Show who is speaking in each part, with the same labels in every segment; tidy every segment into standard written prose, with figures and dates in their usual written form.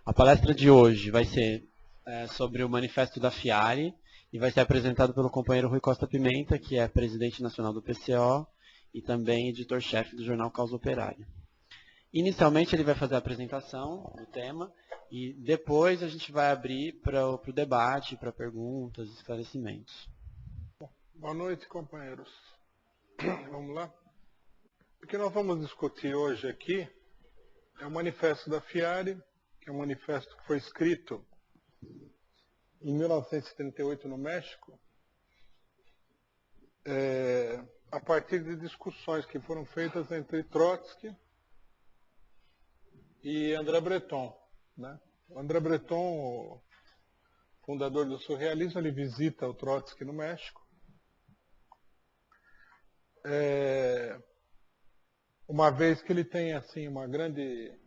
Speaker 1: A palestra de hoje vai ser sobre o manifesto da FIARE e vai ser apresentado pelo companheiro Rui Costa Pimenta, que é presidente nacional do PCO e também editor-chefe do jornal Causa Operária. Inicialmente ele vai fazer a apresentação do tema e depois a gente vai abrir para o debate, para perguntas, esclarecimentos.
Speaker 2: Boa noite, companheiros. Vamos lá? O que nós vamos discutir hoje aqui é o manifesto da FIARE, que é um manifesto que foi escrito em 1938 no México, a partir de discussões que foram feitas entre Trotsky e André Breton, né? O André Breton, o fundador do surrealismo, ele visita o Trotsky no México. Uma vez que ele tem assim uma grande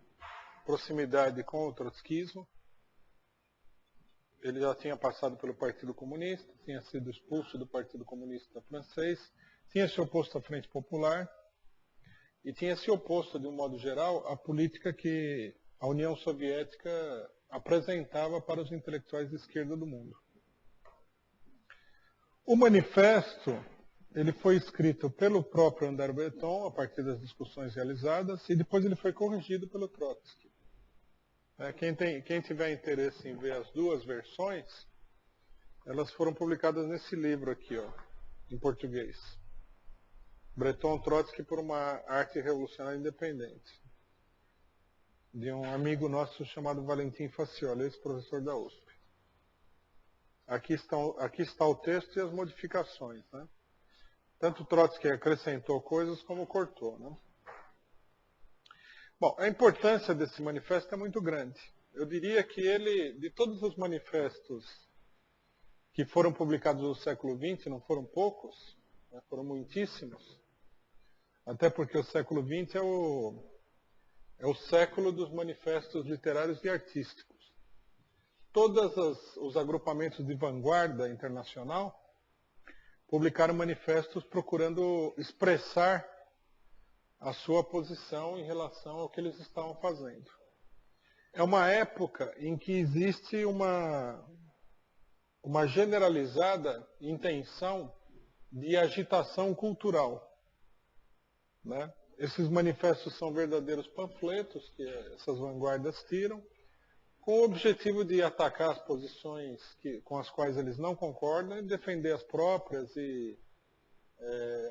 Speaker 2: proximidade com o trotskismo, ele já tinha passado pelo Partido Comunista, tinha sido expulso do Partido Comunista francês, tinha se oposto à Frente Popular e tinha se oposto, de um modo geral, à política que a União Soviética apresentava para os intelectuais de esquerda do mundo. O manifesto ele foi escrito pelo próprio André Breton, a partir das discussões realizadas, e depois ele foi corrigido pelo Trotsky. Quem tiver interesse em ver as duas versões, elas foram publicadas nesse livro aqui, ó, em português. Breton Trotsky por uma arte revolucionária independente, de um amigo nosso chamado Valentim Facioli, ex-professor da USP. Aqui está o texto e as modificações, né? Tanto Trotsky acrescentou coisas como cortou, né? Bom, a importância desse manifesto é muito grande. Eu diria que ele, de todos os manifestos que foram publicados no século XX, não foram poucos, né? Foram muitíssimos, até porque o século XX é o século dos manifestos literários e artísticos. Todos os agrupamentos de vanguarda internacional publicaram manifestos procurando expressar a sua posição em relação ao que eles estavam fazendo. É uma época em que existe uma generalizada intenção de agitação cultural, né? Esses manifestos são verdadeiros panfletos que essas vanguardas tiram, com o objetivo de atacar as posições com as quais eles não concordam e defender as próprias e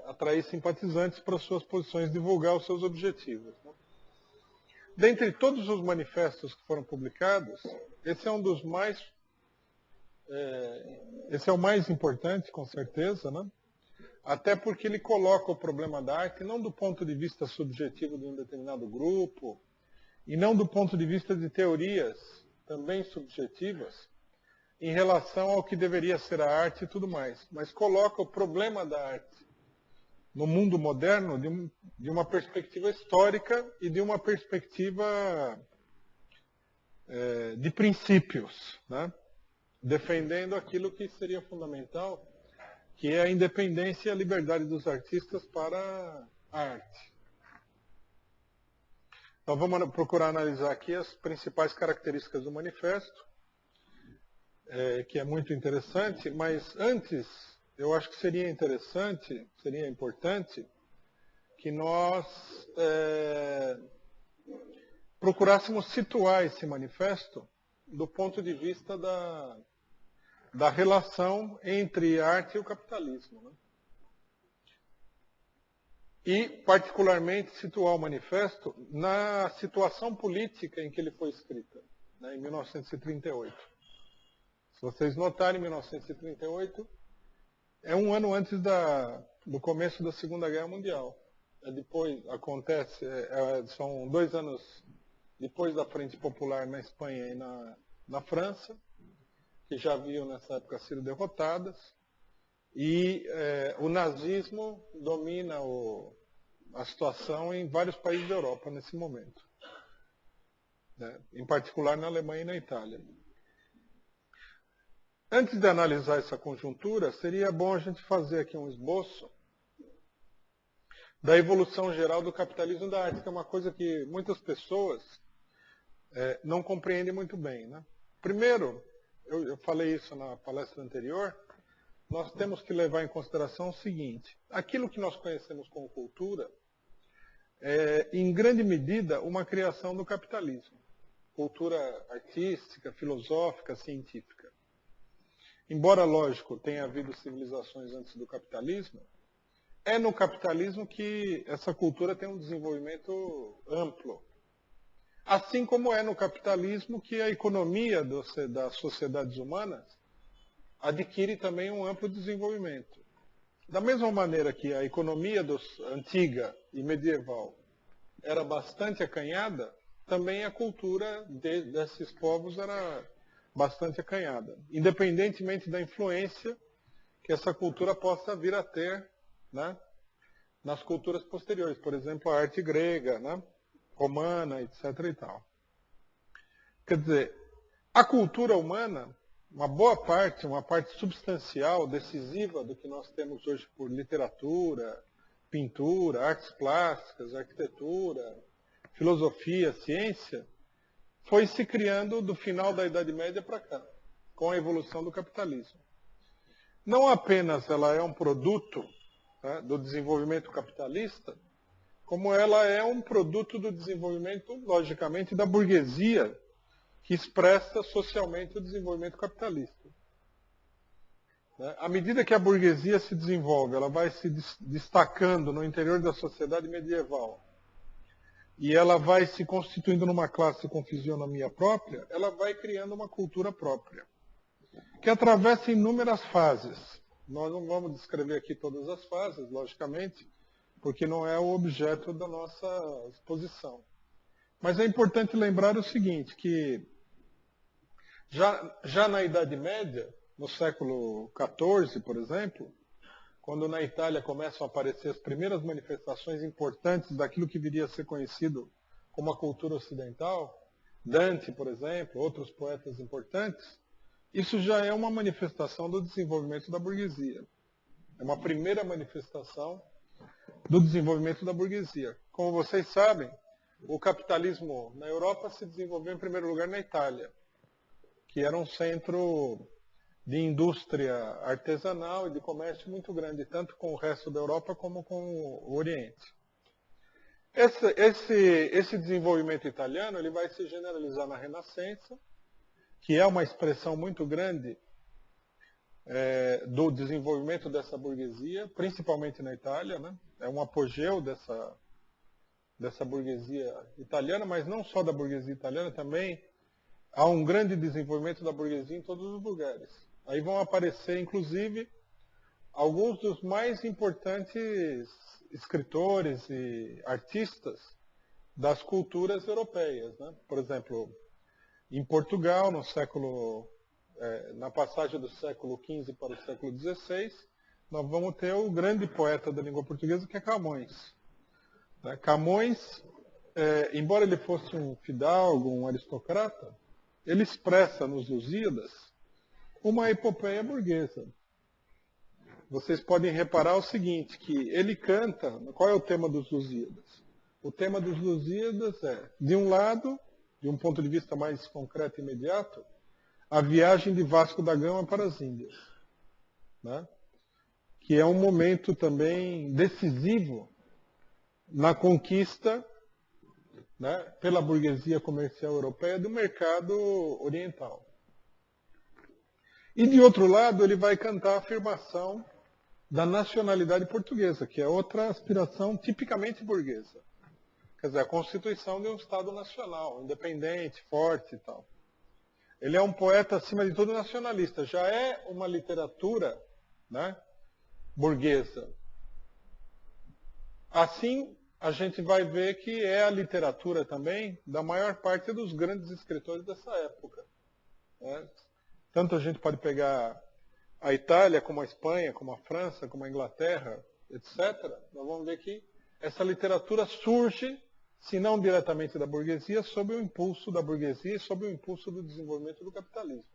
Speaker 2: atrair simpatizantes para suas posições, divulgar os seus objetivos, né? Dentre todos os manifestos que foram publicados, esse é um dos mais esse é o mais importante, com certeza, né? Até porque ele coloca o problema da arte não do ponto de vista subjetivo de um determinado grupo, e não do ponto de vista de teorias também subjetivas, em relação ao que deveria ser a arte e tudo mais, mas coloca o problema da arte no mundo moderno de uma perspectiva histórica e de uma perspectiva de princípios, né? Defendendo aquilo que seria fundamental, que é a independência e a liberdade dos artistas para a arte. Então vamos procurar analisar aqui as principais características do manifesto, que é muito interessante, mas antes eu acho que seria importante que nós procurássemos situar esse manifesto do ponto de vista da relação entre a arte e o capitalismo, né? E, particularmente, situar o manifesto na situação política em que ele foi escrito, né, em 1938. Se vocês notarem, 1938 é um ano antes do começo da Segunda Guerra Mundial. São 2 anos depois da Frente Popular na Espanha e na França, que já haviam nessa época sido derrotadas, e o nazismo domina a situação em vários países da Europa nesse momento, né? Em particular na Alemanha e na Itália. Antes de analisar essa conjuntura, seria bom a gente fazer aqui um esboço da evolução geral do capitalismo da arte, que é uma coisa que muitas pessoas não compreende muito bem, né? Primeiro, eu falei isso na palestra anterior, nós temos que levar em consideração o seguinte: aquilo que nós conhecemos como cultura é, em grande medida, uma criação do capitalismo. Cultura artística, filosófica, científica. Embora, lógico, tenha havido civilizações antes do capitalismo, é no capitalismo que essa cultura tem um desenvolvimento amplo. Assim como é no capitalismo que a economia das sociedades humanas adquire também um amplo desenvolvimento. Da mesma maneira que a economia antiga e medieval era bastante acanhada, também a cultura desses povos era bastante acanhada, independentemente da influência que essa cultura possa vir a ter, né, nas culturas posteriores. Por exemplo, a arte grega, né, romana, etc. e tal. Quer dizer, a cultura humana, uma boa parte, uma parte substancial, decisiva do que nós temos hoje por literatura, pintura, artes plásticas, arquitetura, filosofia, ciência, foi se criando do final da Idade Média para cá, com a evolução do capitalismo. Não apenas ela é um produto, né, do desenvolvimento capitalista, como ela é um produto do desenvolvimento, logicamente, da burguesia, que expressa socialmente o desenvolvimento capitalista. À medida que a burguesia se desenvolve, ela vai se destacando no interior da sociedade medieval, e ela vai se constituindo numa classe com fisionomia própria, ela vai criando uma cultura própria, que atravessa inúmeras fases. Nós não vamos descrever aqui todas as fases, logicamente, porque não é o objeto da nossa exposição. Mas é importante lembrar o seguinte, que já na Idade Média, no século XIV, por exemplo, quando na Itália começam a aparecer as primeiras manifestações importantes daquilo que viria a ser conhecido como a cultura ocidental, Dante, por exemplo, outros poetas importantes, isso já é uma manifestação do desenvolvimento da burguesia. É uma primeira manifestação do desenvolvimento da burguesia. Como vocês sabem, o capitalismo na Europa se desenvolveu em primeiro lugar na Itália, que era um centro de indústria artesanal e de comércio muito grande, tanto com o resto da Europa como com o Oriente. Esse desenvolvimento italiano ele vai se generalizar na Renascença, que é uma expressão muito grande do desenvolvimento dessa burguesia, principalmente na Itália, né? É um apogeu dessa burguesia italiana, mas não só da burguesia italiana, também há um grande desenvolvimento da burguesia em todos os lugares. Aí vão aparecer, inclusive, alguns dos mais importantes escritores e artistas das culturas europeias, né? Por exemplo, em Portugal, na passagem do século XV para o século XVI, nós vamos ter o grande poeta da língua portuguesa, que é Camões. Camões, embora ele fosse um fidalgo, um aristocrata, ele expressa nos Lusíadas uma epopeia burguesa. Vocês podem reparar o seguinte, que ele canta, qual é o tema dos Lusíadas? O tema dos Lusíadas é, de um lado, de um ponto de vista mais concreto e imediato, a viagem de Vasco da Gama para as Índias, né? Que é um momento também decisivo na conquista, né, pela burguesia comercial europeia do mercado oriental. E, de outro lado, ele vai cantar a afirmação da nacionalidade portuguesa, que é outra aspiração tipicamente burguesa. Quer dizer, a constituição de um Estado nacional, independente, forte e tal. Ele é um poeta, acima de tudo, nacionalista. Já é uma literatura, né, burguesa. Assim, a gente vai ver que é a literatura também da maior parte dos grandes escritores dessa época, né? Tanto a gente pode pegar a Itália, como a Espanha, como a França, como a Inglaterra, etc. Nós vamos ver que essa literatura surge, se não diretamente da burguesia, sob o impulso da burguesia e sob o impulso do desenvolvimento do capitalismo.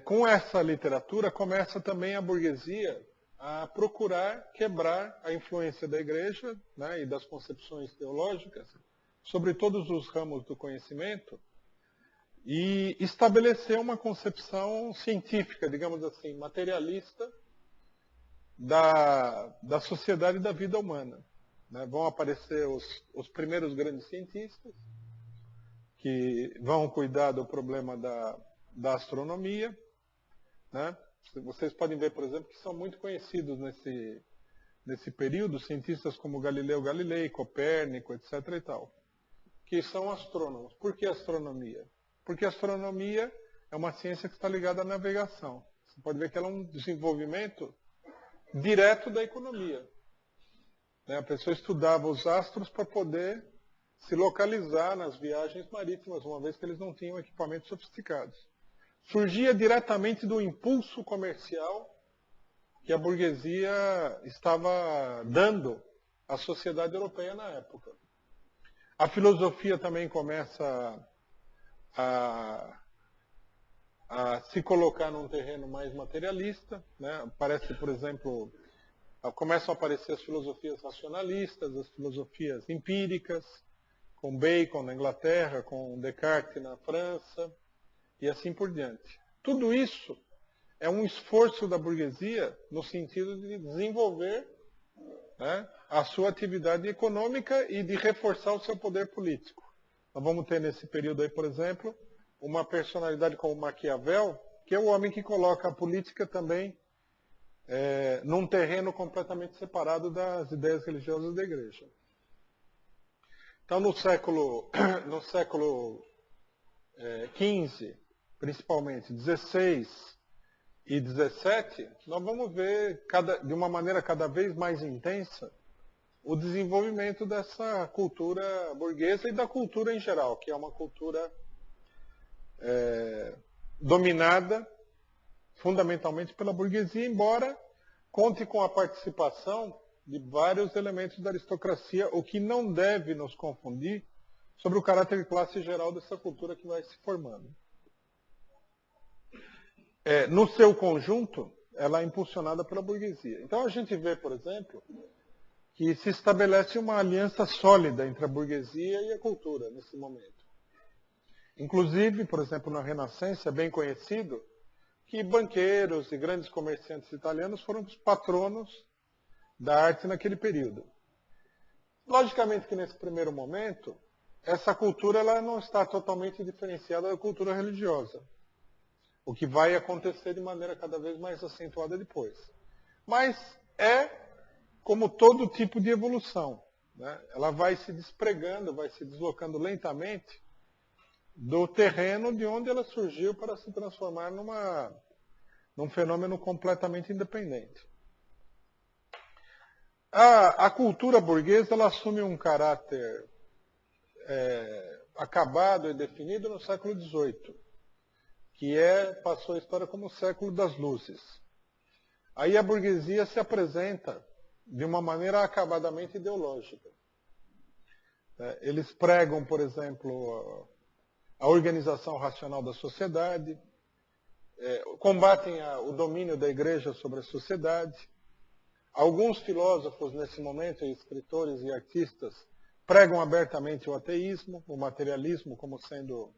Speaker 2: Com essa literatura começa também a burguesia a procurar quebrar a influência da igreja, né, e das concepções teológicas sobre todos os ramos do conhecimento e estabeleceu uma concepção científica, digamos assim, materialista da sociedade e da vida humana. Né? Vão aparecer os primeiros grandes cientistas, que vão cuidar do problema da astronomia. Né? Vocês podem ver, por exemplo, que são muito conhecidos nesse período, cientistas como Galileu Galilei, Copérnico, etc. e tal, que são astrônomos. Por que astronomia? Porque a astronomia é uma ciência que está ligada à navegação. Você pode ver que ela é um desenvolvimento direto da economia. Né? A pessoa estudava os astros para poder se localizar nas viagens marítimas, uma vez que eles não tinham equipamentos sofisticados. Surgia diretamente do impulso comercial que a burguesia estava dando à sociedade europeia na época. A filosofia também começa a se colocar num terreno mais materialista. Né? Aparece, por exemplo, começam a aparecer as filosofias racionalistas, as filosofias empíricas, com Bacon na Inglaterra, com Descartes na França, e assim por diante. Tudo isso é um esforço da burguesia no sentido de desenvolver, né, a sua atividade econômica e de reforçar o seu poder político. Nós vamos ter nesse período aí, por exemplo, uma personalidade como Maquiavel, que é o homem que coloca a política também num terreno completamente separado das ideias religiosas da igreja. Então, no século XV, principalmente, 16 e 17, nós vamos ver, de uma maneira cada vez mais intensa, o desenvolvimento dessa cultura burguesa e da cultura em geral, que é uma cultura dominada fundamentalmente pela burguesia, embora conte com a participação de vários elementos da aristocracia, o que não deve nos confundir sobre o caráter de classe geral dessa cultura que vai se formando. No seu conjunto, ela é impulsionada pela burguesia. Então a gente vê, por exemplo, que se estabelece uma aliança sólida entre a burguesia e a cultura nesse momento. Inclusive, por exemplo, na Renascença, é bem conhecido que banqueiros e grandes comerciantes italianos foram os patronos da arte naquele período. Logicamente que nesse primeiro momento, essa cultura ela não está totalmente diferenciada da cultura religiosa, o que vai acontecer de maneira cada vez mais acentuada depois. Mas é como todo tipo de evolução, né? Ela vai se despregando, vai se deslocando lentamente do terreno de onde ela surgiu para se transformar num fenômeno completamente independente. A cultura burguesa ela assume um caráter acabado e definido no século XVIII, que passou a história como o século das luzes. Aí a burguesia se apresenta de uma maneira acabadamente ideológica. Eles pregam, por exemplo, a organização racional da sociedade, combatem o domínio da igreja sobre a sociedade. Alguns filósofos, nesse momento, escritores e artistas, pregam abertamente o ateísmo, o materialismo, como sendo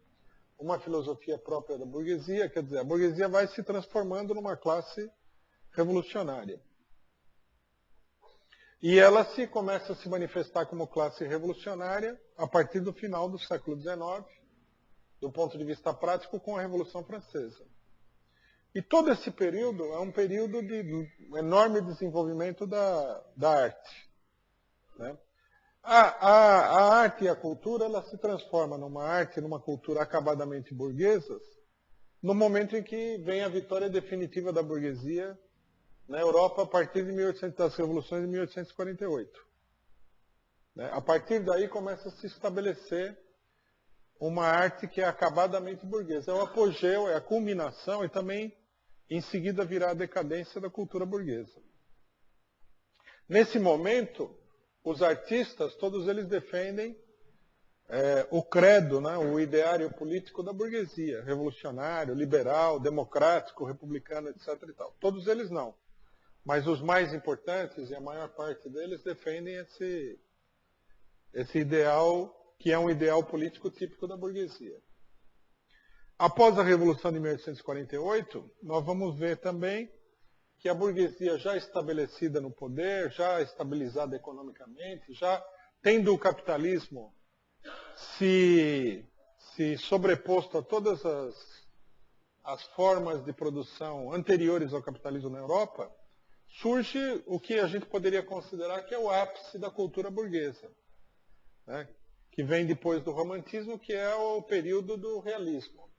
Speaker 2: uma filosofia própria da burguesia. Quer dizer, a burguesia vai se transformando numa classe revolucionária. E ela começa a se manifestar como classe revolucionária a partir do final do século XIX, do ponto de vista prático, com a Revolução Francesa. E todo esse período é um período de enorme desenvolvimento da arte. Né? A arte e a cultura ela se transforma numa arte, numa cultura acabadamente burguesas, no momento em que vem a vitória definitiva da burguesia na Europa a partir das revoluções de 1848. Né? A partir daí começa a se estabelecer uma arte que é acabadamente burguesa. É o apogeu, é a culminação e também, em seguida, virá a decadência da cultura burguesa. Nesse momento, os artistas, todos eles defendem o credo, né, o ideário político da burguesia, revolucionário, liberal, democrático, republicano, etc. e tal. Todos eles não. Mas os mais importantes, e a maior parte deles, defendem esse ideal que é um ideal político típico da burguesia. Após a Revolução de 1848, nós vamos ver também que a burguesia já estabelecida no poder, já estabilizada economicamente, já tendo o capitalismo se sobreposto a todas as formas de produção anteriores ao capitalismo na Europa, surge o que a gente poderia considerar que é o ápice da cultura burguesa, né? Que vem depois do romantismo, que é o período do realismo.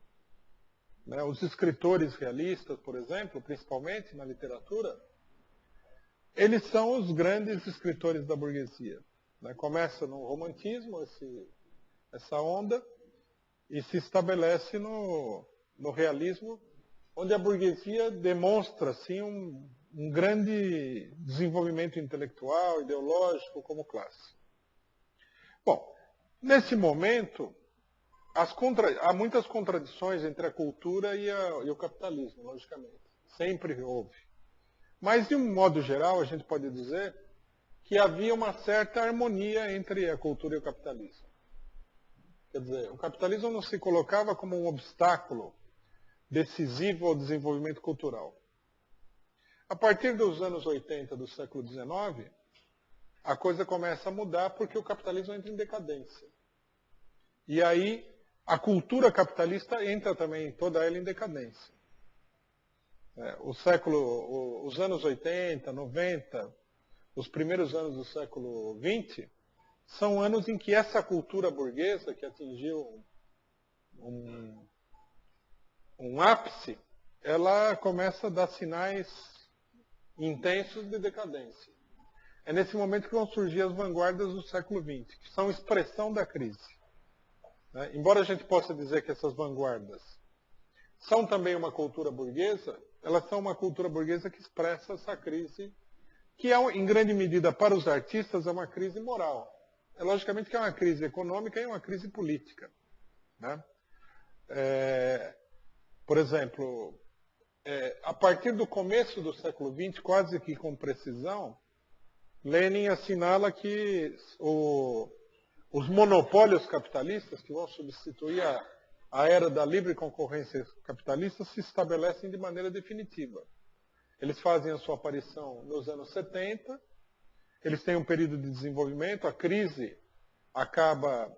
Speaker 2: Né? Os escritores realistas, por exemplo, principalmente na literatura, eles são os grandes escritores da burguesia. Né? Começa no romantismo, essa onda, e se estabelece no realismo, onde a burguesia demonstra assim, um grande desenvolvimento intelectual, ideológico, como classe. Bom, nesse momento, há muitas contradições entre a cultura e o capitalismo, logicamente. Sempre houve. Mas, de um modo geral, a gente pode dizer que havia uma certa harmonia entre a cultura e o capitalismo. Quer dizer, o capitalismo não se colocava como um obstáculo decisivo ao desenvolvimento cultural. A partir dos anos 80 do século XIX, a coisa começa a mudar porque o capitalismo entra em decadência. E aí, a cultura capitalista entra também, toda ela, em decadência. Os anos 80, 90, os primeiros anos do século XX, são anos em que essa cultura burguesa, que atingiu um ápice, ela começa a dar sinais intensos de decadência. É nesse momento que vão surgir as vanguardas do século XX, que são expressão da crise. Embora a gente possa dizer que essas vanguardas são também uma cultura burguesa, elas são uma cultura burguesa que expressa essa crise, que em grande medida para os artistas é uma crise moral. Logicamente que é uma crise econômica e uma crise política. Né? Por exemplo, a partir do começo do século XX, quase que com precisão, Lenin assinala que os monopólios capitalistas, que vão substituir a era da livre concorrência capitalista, se estabelecem de maneira definitiva. Eles fazem a sua aparição nos anos 70, eles têm um período de desenvolvimento, a crise acaba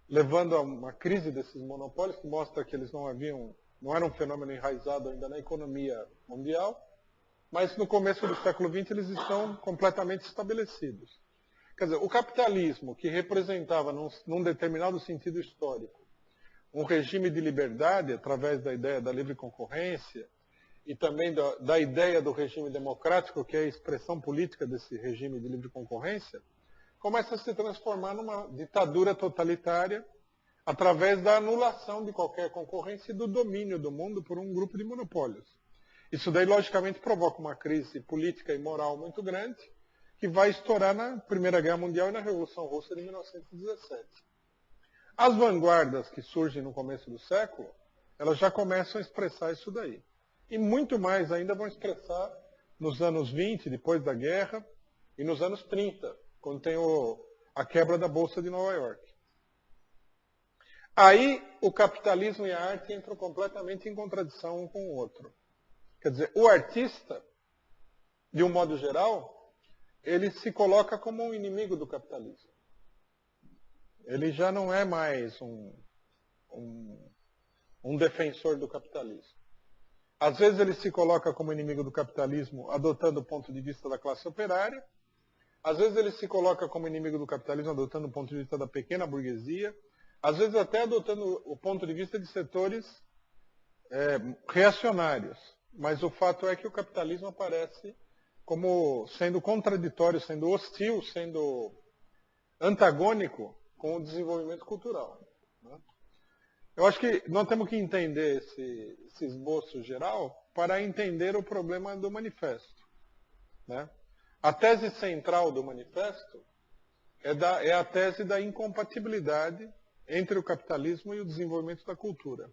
Speaker 2: levando a uma crise desses monopólios, que mostra que eles não eram um fenômeno enraizado ainda na economia mundial, mas no começo do século XX eles estão completamente estabelecidos. Quer dizer, o capitalismo, que representava, num determinado sentido histórico, um regime de liberdade através da ideia da livre concorrência e também da ideia do regime democrático, que é a expressão política desse regime de livre concorrência, começa a se transformar numa ditadura totalitária através da anulação de qualquer concorrência e do domínio do mundo por um grupo de monopólios. Isso daí, logicamente, provoca uma crise política e moral muito grande, que vai estourar na Primeira Guerra Mundial e na Revolução Russa de 1917. As vanguardas que surgem no começo do século, elas já começam a expressar isso daí. E muito mais ainda vão expressar nos anos 20, depois da guerra, e nos anos 30, quando tem a quebra da Bolsa de Nova York. Aí o capitalismo e a arte entram completamente em contradição um com o outro. Quer dizer, o artista, de um modo geral, ele se coloca como um inimigo do capitalismo. Ele já não é mais um defensor do capitalismo. Às vezes ele se coloca como inimigo do capitalismo adotando o ponto de vista da classe operária. Às vezes ele se coloca como inimigo do capitalismo adotando o ponto de vista da pequena burguesia. Às vezes até adotando o ponto de vista de setores reacionários. Mas o fato é que o capitalismo aparece como sendo contraditório, sendo hostil, sendo antagônico com o desenvolvimento cultural. Né? Eu acho que nós temos que entender esse esboço geral para entender o problema do manifesto. Né? A tese central do manifesto é a tese da incompatibilidade entre o capitalismo e o desenvolvimento da cultura.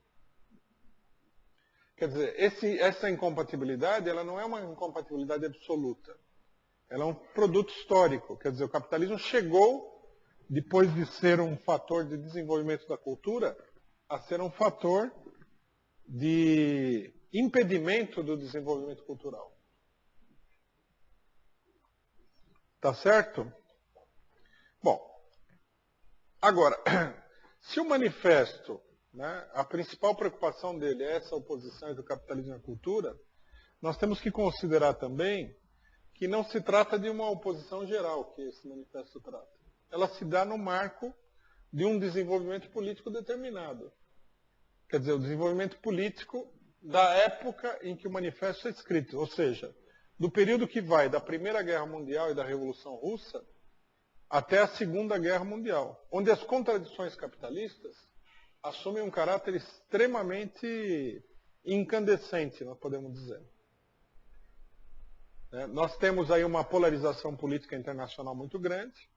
Speaker 2: Quer dizer, essa incompatibilidade ela não é uma incompatibilidade absoluta. Ela é um produto histórico. Quer dizer, o capitalismo chegou depois de ser um fator de desenvolvimento da cultura, a ser um fator de impedimento do desenvolvimento cultural. Tá certo? Bom, agora, se o manifesto, né, a principal preocupação dele é essa oposição entre o capitalismo e a cultura, nós temos que considerar também que não se trata de uma oposição geral que esse manifesto trata. Ela se dá no marco de um desenvolvimento político determinado. Quer dizer, o desenvolvimento político da época em que o manifesto é escrito, ou seja, do período que vai da Primeira Guerra Mundial e da Revolução Russa até a Segunda Guerra Mundial, onde as contradições capitalistas assumem um caráter extremamente incandescente, nós podemos dizer. Nós temos aí uma polarização política internacional muito grande.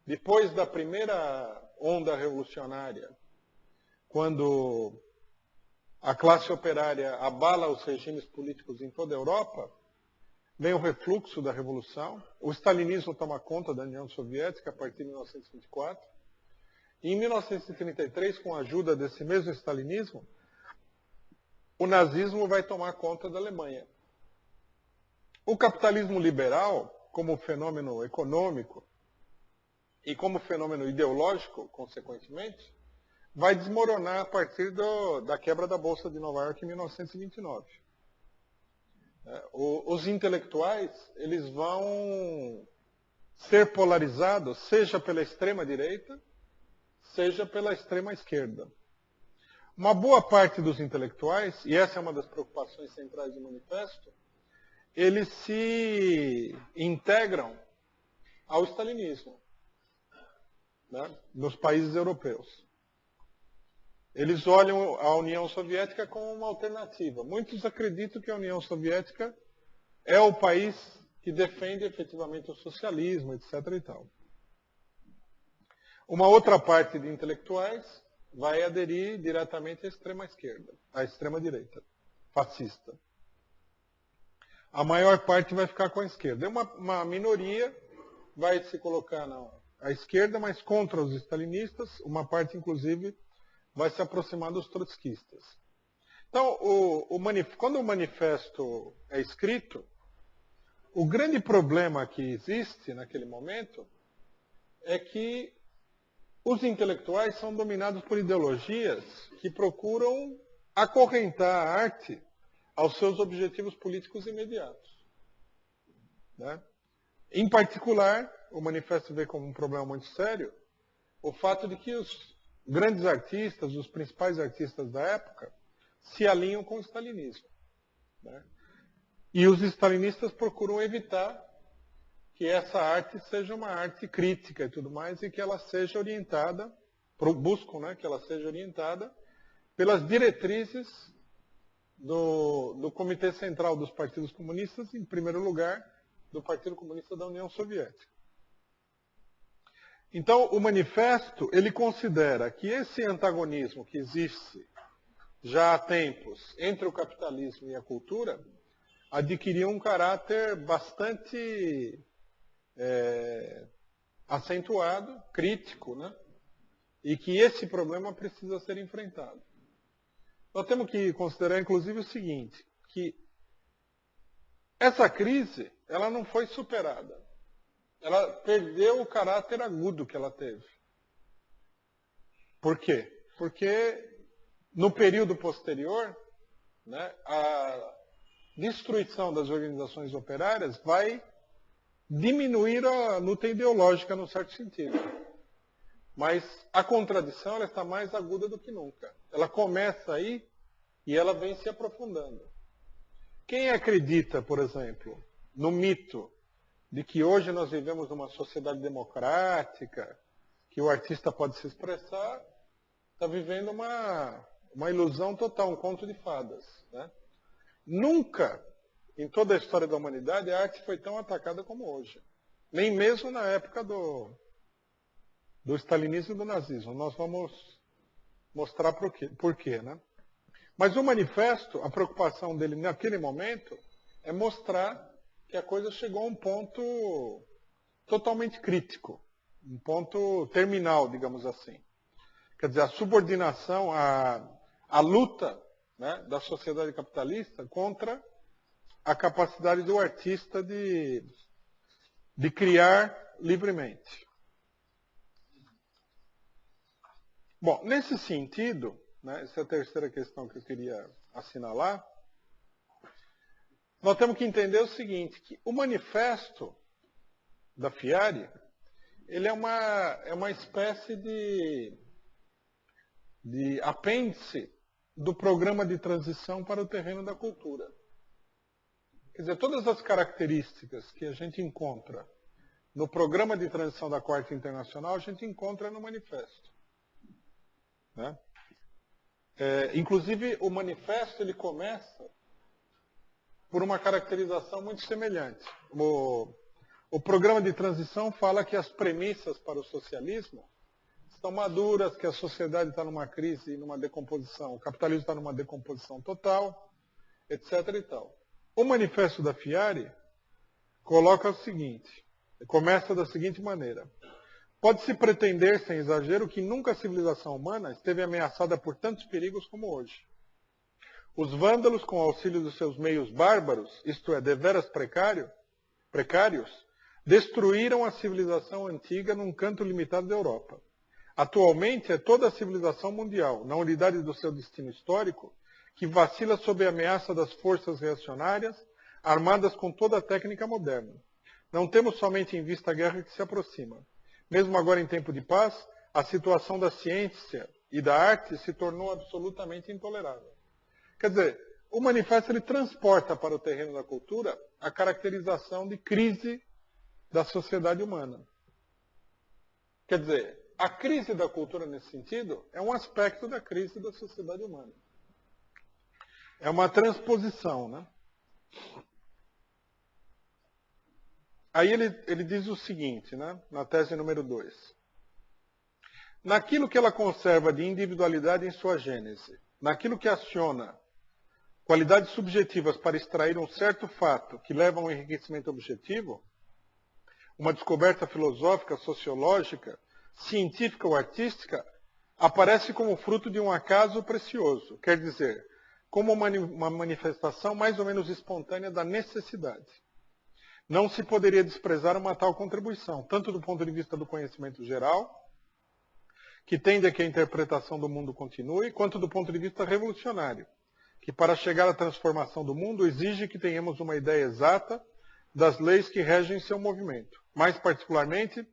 Speaker 2: Depois da primeira onda revolucionária, quando a classe operária abala os regimes políticos em toda a Europa, vem o refluxo da Revolução. O stalinismo toma conta da União Soviética a partir de 1924. E em 1933, com a ajuda desse mesmo stalinismo, o nazismo vai tomar conta da Alemanha. O capitalismo liberal, como fenômeno econômico e como fenômeno ideológico, consequentemente, vai desmoronar a partir da quebra da Bolsa de Nova York em 1929. Os intelectuais, eles vão ser polarizados, seja pela extrema-direita, seja pela extrema-esquerda. Uma boa parte dos intelectuais, e essa é uma das preocupações centrais do manifesto, eles se integram ao stalinismo, né, nos países europeus. Eles olham a União Soviética como uma alternativa. Muitos acreditam que a União Soviética é o país que defende efetivamente o socialismo, etc. e tal. Uma outra parte de intelectuais vai aderir diretamente à extrema-esquerda, à extrema-direita, fascista. A maior parte vai ficar com a esquerda. Uma minoria vai se colocar à esquerda, mas contra os stalinistas, uma parte, inclusive, vai se aproximar dos trotskistas. Então, quando o manifesto é escrito, o grande problema que existe naquele momento é que os intelectuais são dominados por ideologias que procuram acorrentar a arte aos seus objetivos políticos imediatos. Né? Em particular, o manifesto vê como um problema muito sério o fato de que os grandes artistas, os principais artistas da época, se alinham com o stalinismo. Né? E os stalinistas procuram evitar que essa arte seja uma arte crítica e tudo mais, e que ela seja orientada, buscam, né, que ela seja orientada pelas diretrizes do Comitê Central dos Partidos Comunistas, em primeiro lugar, do Partido Comunista da União Soviética. Então, o manifesto, ele considera que esse antagonismo que existe já há tempos entre o capitalismo e a cultura adquiriu um caráter bastante acentuado, crítico, né? E que esse problema precisa ser enfrentado. Nós temos que considerar, inclusive, o seguinte, que essa crise, ela não foi superada. Ela perdeu o caráter agudo que ela teve. Por quê? Porque no período posterior, né, a destruição das organizações operárias vai diminuir a luta ideológica, num certo sentido. Mas a contradição ela está mais aguda do que nunca. Ela começa aí e ela vem se aprofundando. Quem acredita, por exemplo, no mito de que hoje nós vivemos numa sociedade democrática, que o artista pode se expressar, está vivendo uma ilusão total, um conto de fadas. Né? Nunca, em toda a história da humanidade, a arte foi tão atacada como hoje. Nem mesmo na época do stalinismo e do nazismo. Nós vamos mostrar por quê. Né? Mas o manifesto, a preocupação dele naquele momento, é mostrar que a coisa chegou a um ponto totalmente crítico. um ponto terminal, digamos assim. Quer dizer, a subordinação, a luta, né, da sociedade capitalista contra a capacidade do artista de criar livremente. Bom, nesse sentido, né, essa é a terceira questão que eu queria assinalar, nós temos que entender o seguinte, que o manifesto da FIARE, ele é uma espécie de apêndice do programa de transição para o terreno da cultura. Quer dizer, todas as características que a gente encontra no programa de transição da Quarta Internacional, a gente encontra no manifesto. Né? Inclusive, o manifesto ele começa por uma caracterização muito semelhante. O programa de transição fala que as premissas para o socialismo estão maduras, que a sociedade está numa crise, numa decomposição, o capitalismo está numa decomposição total, etc. e tal. O manifesto da FIARE coloca o seguinte, começa da seguinte maneira. Pode-se pretender, sem exagero, que nunca a civilização humana esteve ameaçada por tantos perigos como hoje. Os vândalos, com auxílio dos seus meios bárbaros, isto é, deveras precários, destruíram a civilização antiga num canto limitado da Europa. Atualmente é toda a civilização mundial, na unidade do seu destino histórico, que vacila sob a ameaça das forças reacionárias, armadas com toda a técnica moderna. Não temos somente em vista a guerra que se aproxima. Mesmo agora em tempo de paz, a situação da ciência e da arte se tornou absolutamente intolerável. Quer dizer, o manifesto ele transporta para o terreno da cultura a caracterização de crise da sociedade humana. Quer dizer, a crise da cultura nesse sentido é um aspecto da crise da sociedade humana. É uma transposição, né? Aí ele diz o seguinte, né, na tese número 2. Naquilo que ela conserva de individualidade em sua gênese, naquilo que aciona qualidades subjetivas para extrair um certo fato que leva a um enriquecimento objetivo, uma descoberta filosófica, sociológica, científica ou artística, aparece como fruto de um acaso precioso, quer dizer, como uma manifestação mais ou menos espontânea da necessidade. Não se poderia desprezar uma tal contribuição, tanto do ponto de vista do conhecimento geral, que tende a que a interpretação do mundo continue, quanto do ponto de vista revolucionário, que para chegar à transformação do mundo exige que tenhamos uma ideia exata das leis que regem seu movimento. Mais particularmente,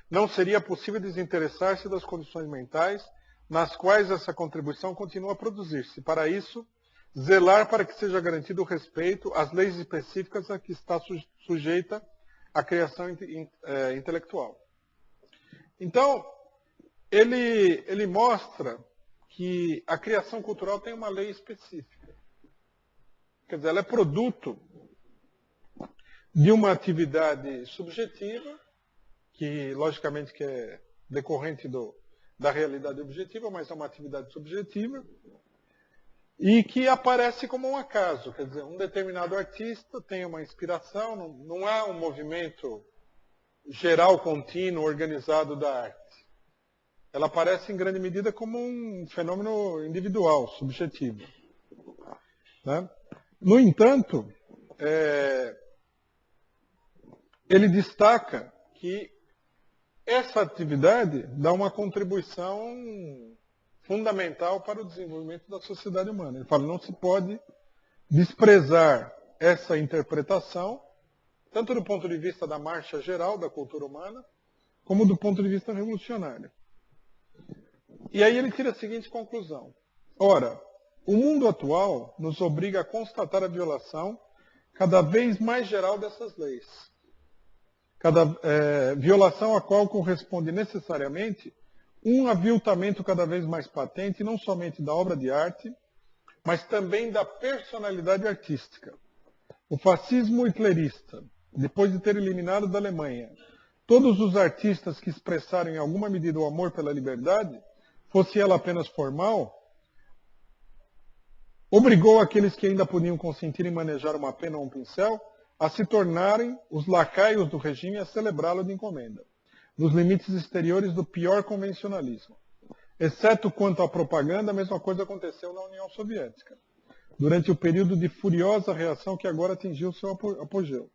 Speaker 2: não seria possível desinteressar-se das condições mentais nas quais essa contribuição continua a produzir-se. Para isso, zelar para que seja garantido o respeito às leis específicas a que está sujeita a criação intelectual. Então, ele mostra que a criação cultural tem uma lei específica. Quer dizer, ela é produto de uma atividade subjetiva, que logicamente que é decorrente da realidade objetiva, mas é uma atividade subjetiva, e que aparece como um acaso. Quer dizer, um determinado artista tem uma inspiração, não há um movimento geral, contínuo, organizado da arte. Ela aparece em grande medida como um fenômeno individual, subjetivo. Né? No entanto, ele destaca que essa atividade dá uma contribuição fundamental para o desenvolvimento da sociedade humana. Ele fala que não se pode desprezar essa interpretação, tanto do ponto de vista da marcha geral da cultura humana, como do ponto de vista revolucionário. E aí ele tira a seguinte conclusão. Ora, o mundo atual nos obriga a constatar a violação cada vez mais geral dessas leis. Violação a qual corresponde necessariamente um aviltamento cada vez mais patente, não somente da obra de arte, mas também da personalidade artística. O fascismo hitlerista, depois de ter eliminado da Alemanha todos os artistas que expressaram em alguma medida o amor pela liberdade, fosse ela apenas formal, obrigou aqueles que ainda podiam consentir em manejar uma pena ou um pincel a se tornarem os lacaios do regime e a celebrá-lo de encomenda. nos limites exteriores do pior convencionalismo. Exceto quanto à propaganda, a mesma coisa aconteceu na União Soviética, durante o período de furiosa reação que agora atingiu seu apogeu.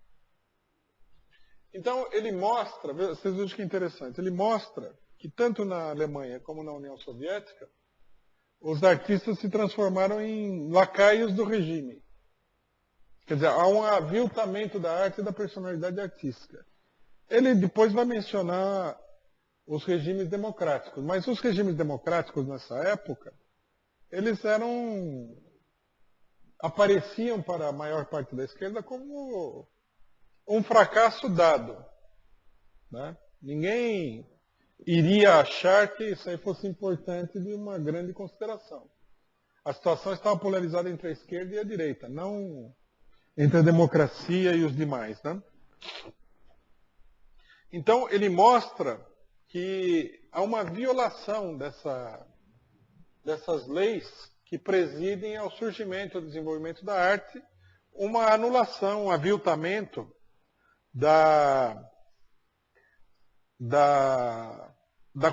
Speaker 2: Então, ele mostra, vocês vejam que é interessante, ele mostra que tanto na Alemanha como na União Soviética, os artistas se transformaram em lacaios do regime. Quer dizer, há um aviltamento da arte e da personalidade artística. Ele depois vai mencionar os regimes democráticos, mas os regimes democráticos nessa época, eles apareciam para a maior parte da esquerda como um fracasso dado, né? Ninguém iria achar que isso aí fosse importante de uma grande consideração. A situação estava polarizada entre a esquerda e a direita, não entre a democracia e os demais, né? Então, ele mostra que há uma violação dessas leis que presidem ao surgimento, ao desenvolvimento da arte, uma anulação, um aviltamento da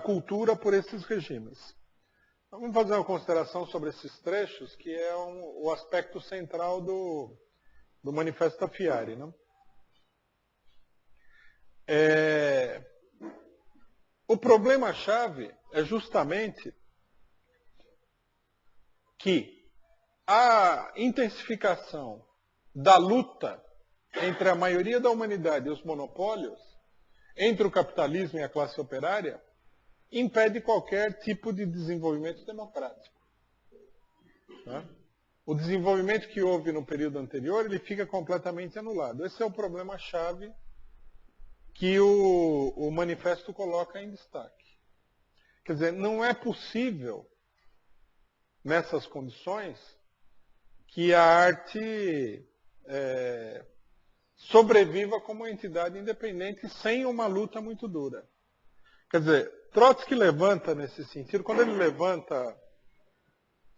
Speaker 2: cultura por esses regimes. Então, vamos fazer uma consideração sobre esses trechos, que é o aspecto central do Manifesto da Fiare, né? O problema-chave é justamente que a intensificação da luta entre a maioria da humanidade e os monopólios, entre o capitalismo e a classe operária, impede qualquer tipo de desenvolvimento democrático. Né? O desenvolvimento que houve no período anterior, ele fica completamente anulado. Esse é o problema-chave que o manifesto coloca em destaque. Quer dizer, não é possível, nessas condições, que a arte sobreviva como uma entidade independente sem uma luta muito dura. Quer dizer, Trotsky levanta nesse sentido, quando ele levanta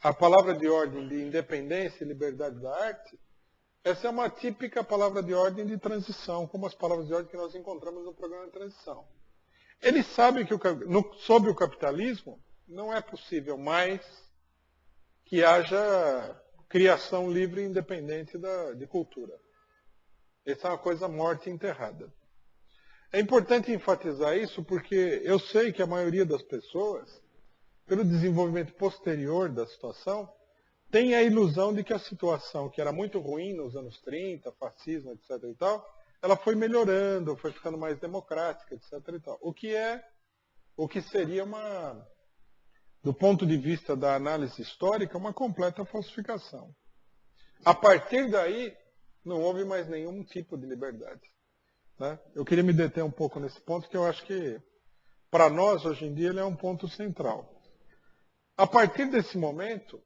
Speaker 2: a palavra de ordem de independência e liberdade da arte, essa é uma típica palavra de ordem de transição, como as palavras de ordem que nós encontramos no programa de transição. Ele sabe que sob o capitalismo não é possível mais que haja criação livre e independente de cultura. Essa é uma coisa morta e enterrada. É importante enfatizar isso porque eu sei que a maioria das pessoas, pelo desenvolvimento posterior da situação, tem a ilusão de que a situação, que era muito ruim nos anos 30, fascismo, etc. e tal, ela foi melhorando, foi ficando mais democrática, etc. e tal. O que seria do ponto de vista da análise histórica, uma completa falsificação. A partir daí, não houve mais nenhum tipo de liberdade. Né? Eu queria me deter um pouco nesse ponto, que eu acho que, para nós, hoje em dia, ele é um ponto central. A partir desse momento,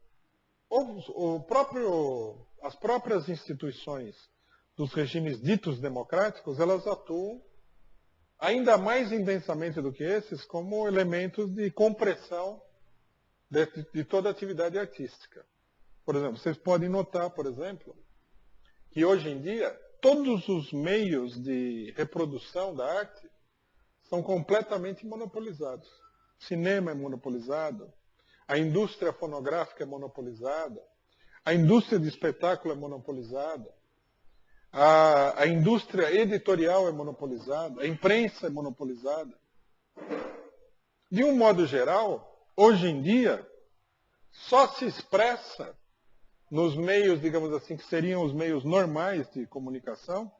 Speaker 2: as próprias instituições dos regimes ditos democráticos, elas atuam ainda mais intensamente do que esses como elementos de compressão de toda a atividade artística. Por exemplo, vocês podem notar, por exemplo, que hoje em dia todos os meios de reprodução da arte são completamente monopolizados. O cinema é monopolizado, a indústria fonográfica é monopolizada, a indústria de espetáculo é monopolizada, a indústria editorial é monopolizada, a imprensa é monopolizada. De um modo geral, hoje em dia, só se expressa nos meios, digamos assim, que seriam os meios normais de comunicação,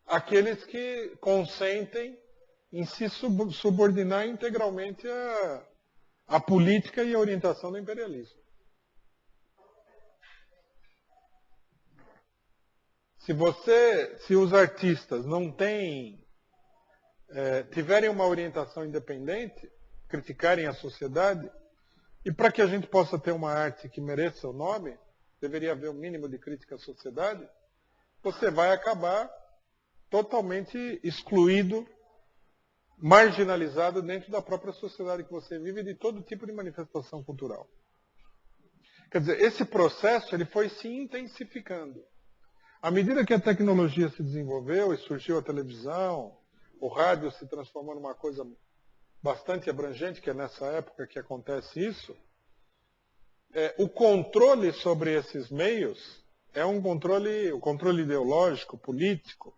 Speaker 2: aqueles que consentem em se subordinar integralmente à política e à orientação do imperialismo. Se os artistas não tiverem uma orientação independente, criticarem a sociedade, e para que a gente possa ter uma arte que mereça o nome, deveria haver um mínimo de crítica à sociedade, você vai acabar totalmente excluído, marginalizado dentro da própria sociedade que você vive de todo tipo de manifestação cultural. Quer dizer, esse processo ele foi se intensificando. À medida que a tecnologia se desenvolveu e surgiu a televisão, o rádio se transformou numa coisa bastante abrangente, que é nessa época que acontece isso, o controle sobre esses meios é o controle ideológico, político,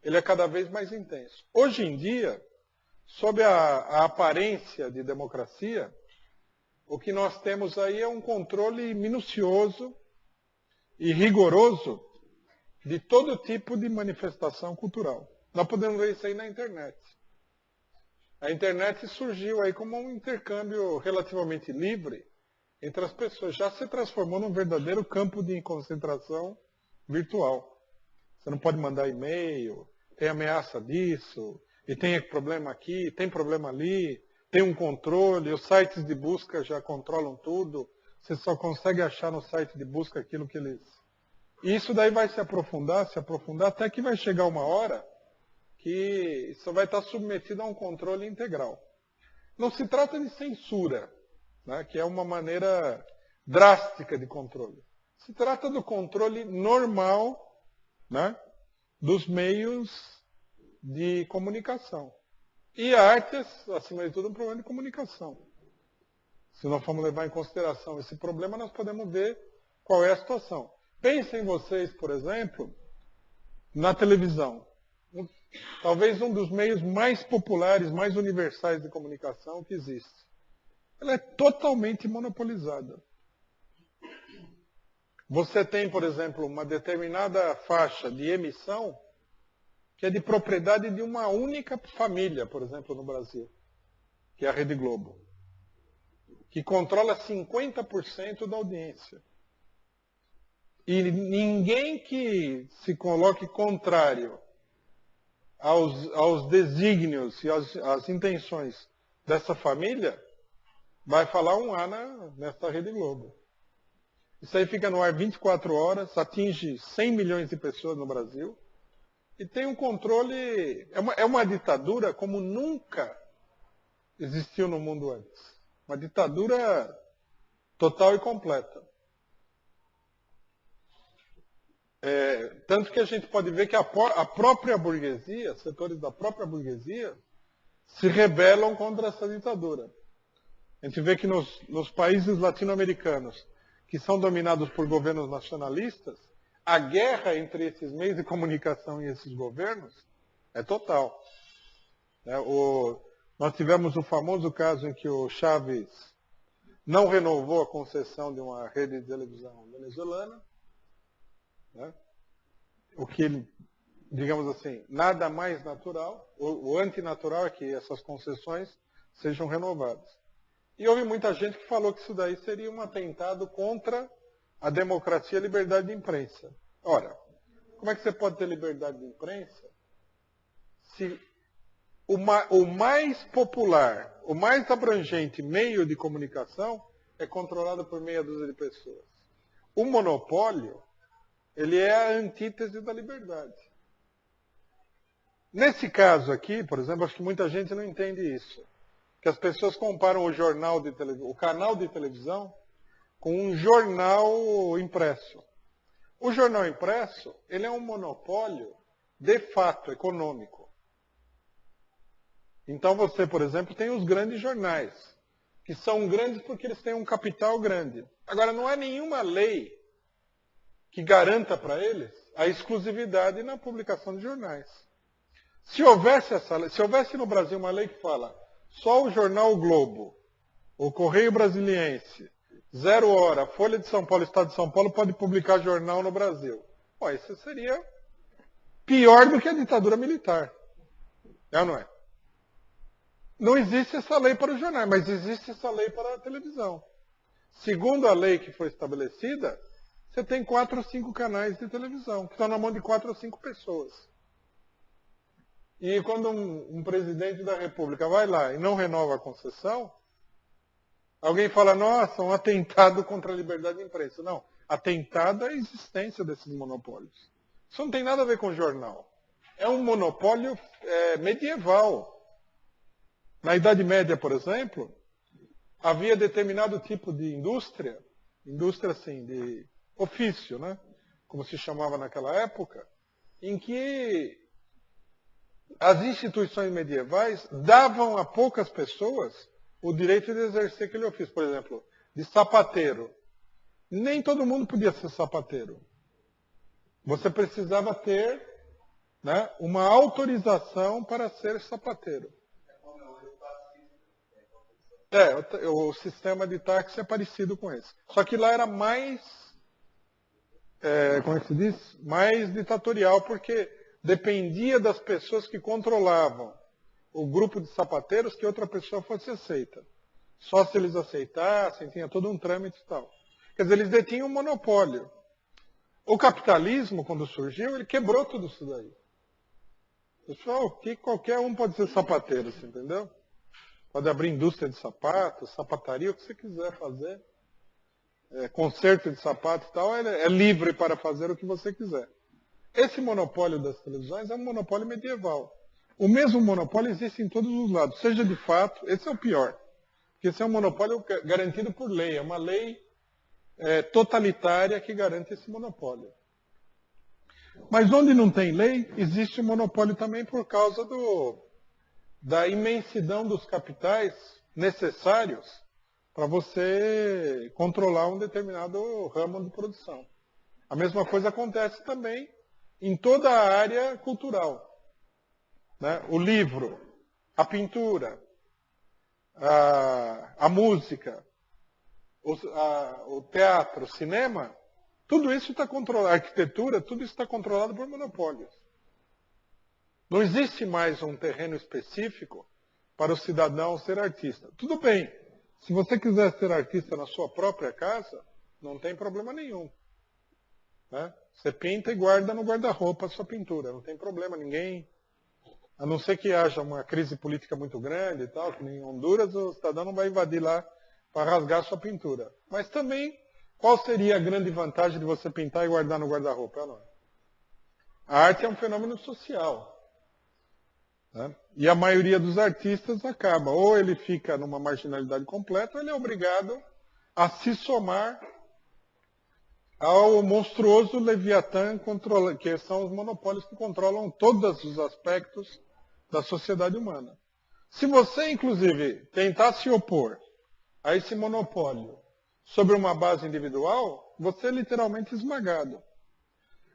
Speaker 2: ele é cada vez mais intenso. Hoje em dia, sob a aparência de democracia, o que nós temos aí é um controle minucioso e rigoroso de todo tipo de manifestação cultural. Nós podemos ver isso aí na internet. A internet surgiu aí como um intercâmbio relativamente livre entre as pessoas. Já se transformou num verdadeiro campo de concentração virtual. Você não pode mandar e-mail, tem ameaça disso, e tem problema aqui, tem problema ali, tem um controle, os sites de busca já controlam tudo, você só consegue achar no site de busca aquilo que eles... E isso daí vai se aprofundar, até que vai chegar uma hora que isso vai estar submetido a um controle integral. Não se trata de censura, né, que é uma maneira drástica de controle. Se trata do controle normal, né, dos meios de comunicação. E a arte é, acima de tudo, um problema de comunicação. Se nós formos levar em consideração esse problema, nós podemos ver qual é a situação. Pensem vocês, por exemplo, na televisão. Talvez um dos meios mais populares, mais universais de comunicação que existe. Ela é totalmente monopolizada. Você tem, por exemplo, uma determinada faixa de emissão que é de propriedade de uma única família, por exemplo, no Brasil, que é a Rede Globo, que controla 50% da audiência. E ninguém que se coloque contrário aos desígnios e às intenções dessa família vai falar um A nessa Rede Globo. Isso aí fica no ar 24 horas, atinge 100 milhões de pessoas no Brasil e tem um controle... É uma ditadura como nunca existiu no mundo antes. Uma ditadura total e completa. Tanto que a gente pode ver que a própria burguesia, setores da própria burguesia, se rebelam contra essa ditadura. A gente vê que nos países latino-americanos, que são dominados por governos nacionalistas, a guerra entre esses meios de comunicação e esses governos é total. Nós tivemos o famoso caso em que o Chávez não renovou a concessão de uma rede de televisão venezuelana, né? O que, digamos assim, nada mais natural, o antinatural é que essas concessões sejam renovadas. E houve muita gente que falou que isso daí seria um atentado contra a democracia e a liberdade de imprensa. Ora, como é que você pode ter liberdade de imprensa se o mais popular, o mais abrangente meio de comunicação é controlado por meia dúzia de pessoas? O monopólio, ele é a antítese da liberdade. Nesse caso aqui, por exemplo, acho que muita gente não entende isso. Que as pessoas comparam o canal de televisão com um jornal impresso. O jornal impresso, ele é um monopólio de fato econômico. Então você, por exemplo, tem os grandes jornais, que são grandes porque eles têm um capital grande. Agora, não há nenhuma lei que garanta para eles a exclusividade na publicação de jornais. Se houvesse no Brasil uma lei que fala só o jornal o Globo, o Correio Brasiliense, 0 Hora, Folha de São Paulo, Estado de São Paulo pode publicar jornal no Brasil. Pô, isso seria pior do que a ditadura militar. É ou não é? Não existe essa lei para os jornais, mas existe essa lei para a televisão. Segundo a lei que foi estabelecida, você tem 4 ou 5 canais de televisão, que estão na mão de 4 ou 5 pessoas. E quando um presidente da República vai lá e não renova a concessão, alguém fala, nossa, um atentado contra a liberdade de imprensa. Não, atentado à existência desses monopólios. Isso não tem nada a ver com jornal. É um monopólio medieval. Na Idade Média, por exemplo, havia determinado tipo de indústria assim, de ofício, né? como se chamava naquela época, em que as instituições medievais davam a poucas pessoas o direito de exercer aquele ofício. Por exemplo, de sapateiro. Nem todo mundo podia ser sapateiro. Você precisava ter, né, uma autorização para ser sapateiro. O sistema de táxi é parecido com esse. Só que lá era mais, como é que se diz? Mais ditatorial, porque dependia das pessoas que controlavam o grupo de sapateiros que outra pessoa fosse aceita. Só se eles aceitassem, tinha todo um trâmite e tal. Quer dizer, eles detinham um monopólio. O capitalismo, quando surgiu, ele quebrou tudo isso daí. Pessoal, que qualquer um pode ser sapateiro, você entendeu? Pode abrir indústria de sapatos, sapataria, o que você quiser fazer. Conserto de sapato e tal, é livre para fazer o que você quiser. Esse monopólio das televisões é um monopólio medieval. O mesmo monopólio existe em todos os lados, seja de fato, esse é o pior. Porque esse é um monopólio garantido por lei, é uma lei totalitária que garante esse monopólio. Mas onde não tem lei, existe um monopólio também por causa da imensidão dos capitais necessários para você controlar um determinado ramo de produção. A mesma coisa acontece também em toda a área cultural. Né? O livro, a pintura, a música, o teatro, o cinema, tudo isso está controlado, a arquitetura, tudo isso está controlado por monopólios. Não existe mais um terreno específico para o cidadão ser artista. Tudo bem, se você quiser ser artista na sua própria casa, não tem problema nenhum. Né? Você pinta e guarda no guarda-roupa a sua pintura, não tem problema, ninguém... A não ser que haja uma crise política muito grande e tal, que nem em Honduras, o cidadão não vai invadir lá para rasgar a sua pintura. Mas também, qual seria a grande vantagem de você pintar e guardar no guarda-roupa? A arte é um fenômeno social. Né? E a maioria dos artistas acaba. Ou ele fica numa marginalidade completa, ou ele é obrigado a se somar ao monstruoso Leviatã, que são os monopólios que controlam todos os aspectos da sociedade humana. Se você, inclusive, tentar se opor a esse monopólio sobre uma base individual, você é literalmente esmagado.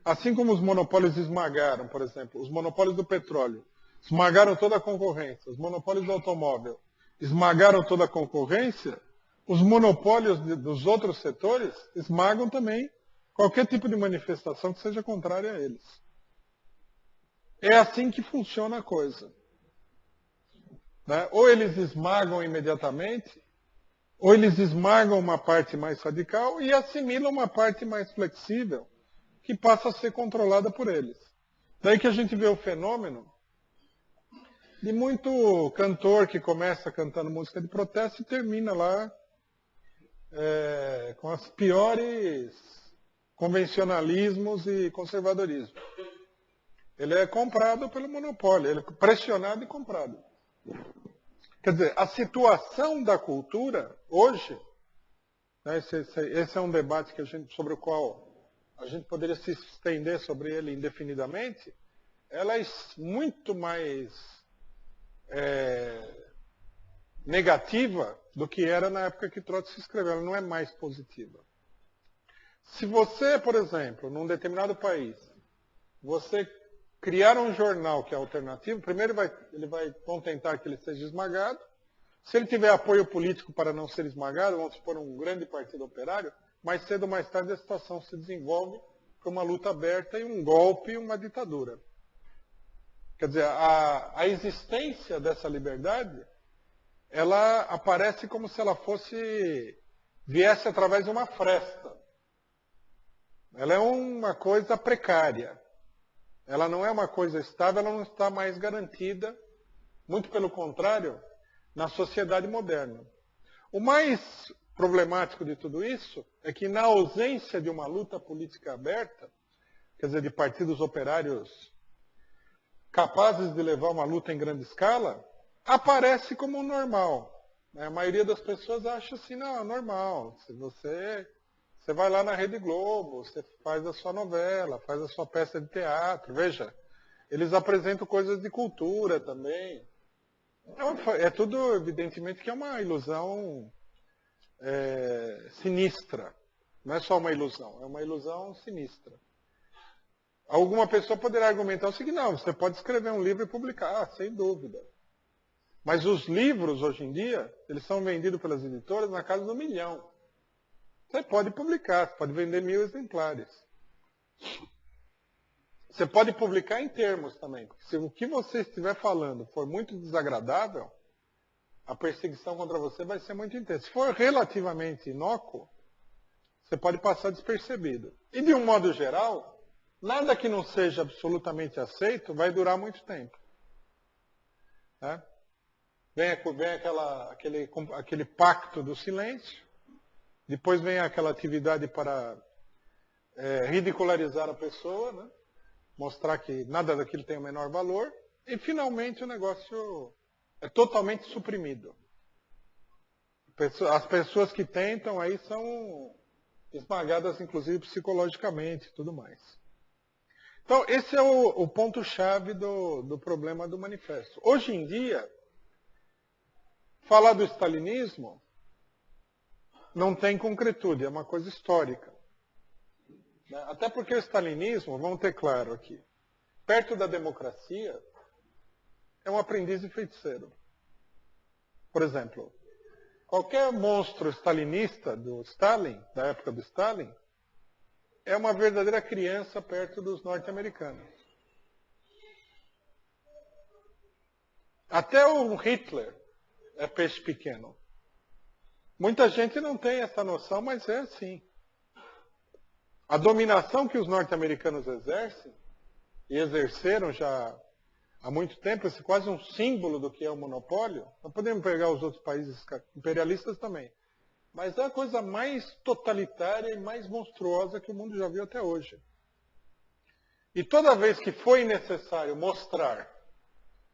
Speaker 2: Assim como os monopólios esmagaram, por exemplo, os monopólios do petróleo, esmagaram toda a concorrência, os monopólios do automóvel esmagaram toda a concorrência, os monopólios dos outros setores esmagam também qualquer tipo de manifestação que seja contrária a eles. É assim que funciona a coisa. Né? Ou eles esmagam imediatamente, ou eles esmagam uma parte mais radical e assimilam uma parte mais flexível, que passa a ser controlada por eles. Daí que a gente vê o fenômeno de muito cantor que começa cantando música de protesto e termina lá com as piores convencionalismos e conservadorismo. Ele é comprado pelo monopólio, ele é pressionado e comprado. Quer dizer, a situação da cultura hoje, né, esse é um debate sobre o qual a gente poderia se estender sobre ele indefinidamente, ela é muito mais negativa do que era na época que Trotsky escreveu, ela não é mais positiva. Se você, por exemplo, num determinado país, você criar um jornal que é alternativo, primeiro vão tentar que ele seja esmagado. Se ele tiver apoio político para não ser esmagado, vamos supor um grande partido operário, mais cedo ou mais tarde a situação se desenvolve para uma luta aberta e um golpe e uma ditadura. Quer dizer, a existência dessa liberdade, ela aparece como se ela viesse através de uma fresta. Ela é uma coisa precária. Ela não é uma coisa estável, ela não está mais garantida, muito pelo contrário, na sociedade moderna. O mais problemático de tudo isso é que na ausência de uma luta política aberta, quer dizer, de partidos operários capazes de levar uma luta em grande escala, aparece como normal. A maioria das pessoas acha assim, não, é normal. Se você Você vai lá na Rede Globo, você faz a sua novela, faz a sua peça de teatro. Veja, eles apresentam coisas de cultura também. É tudo, evidentemente, que é uma ilusão sinistra. Não é só uma ilusão, é uma ilusão sinistra. Alguma pessoa poderá argumentar o seguinte: não, você pode escrever um livro e publicar, sem dúvida. Mas os livros, hoje em dia, eles são vendidos pelas editoras na casa do 1 milhão. Você pode publicar, você pode vender 1000 exemplares. Você pode publicar em termos também. Porque se o que você estiver falando for muito desagradável, a perseguição contra você vai ser muito intensa. Se for relativamente inócuo, você pode passar despercebido. E de um modo geral, nada que não seja absolutamente aceito vai durar muito tempo. Né? Vem aquele pacto do silêncio, depois vem aquela atividade para ridicularizar a pessoa, né? Mostrar que nada daquilo tem o menor valor, e finalmente o negócio é totalmente suprimido. As pessoas que tentam aí são esmagadas, inclusive psicologicamente e tudo mais. Então, esse é o ponto-chave do problema do manifesto. Hoje em dia, falar do stalinismo não tem concretude, é uma coisa histórica. Até porque o stalinismo, vamos ter claro aqui, perto da democracia, é um aprendiz de feiticeiro. Por exemplo, qualquer monstro stalinista do Stalin, da época do Stalin, é uma verdadeira criança perto dos norte-americanos. Até o Hitler é peixe pequeno. Muita gente não tem essa noção, mas é assim. A dominação que os norte-americanos exercem, e exerceram já há muito tempo, esse é quase um símbolo do que é o monopólio. Nós podemos pegar os outros países imperialistas também. Mas é a coisa mais totalitária e mais monstruosa que o mundo já viu até hoje. E toda vez que foi necessário mostrar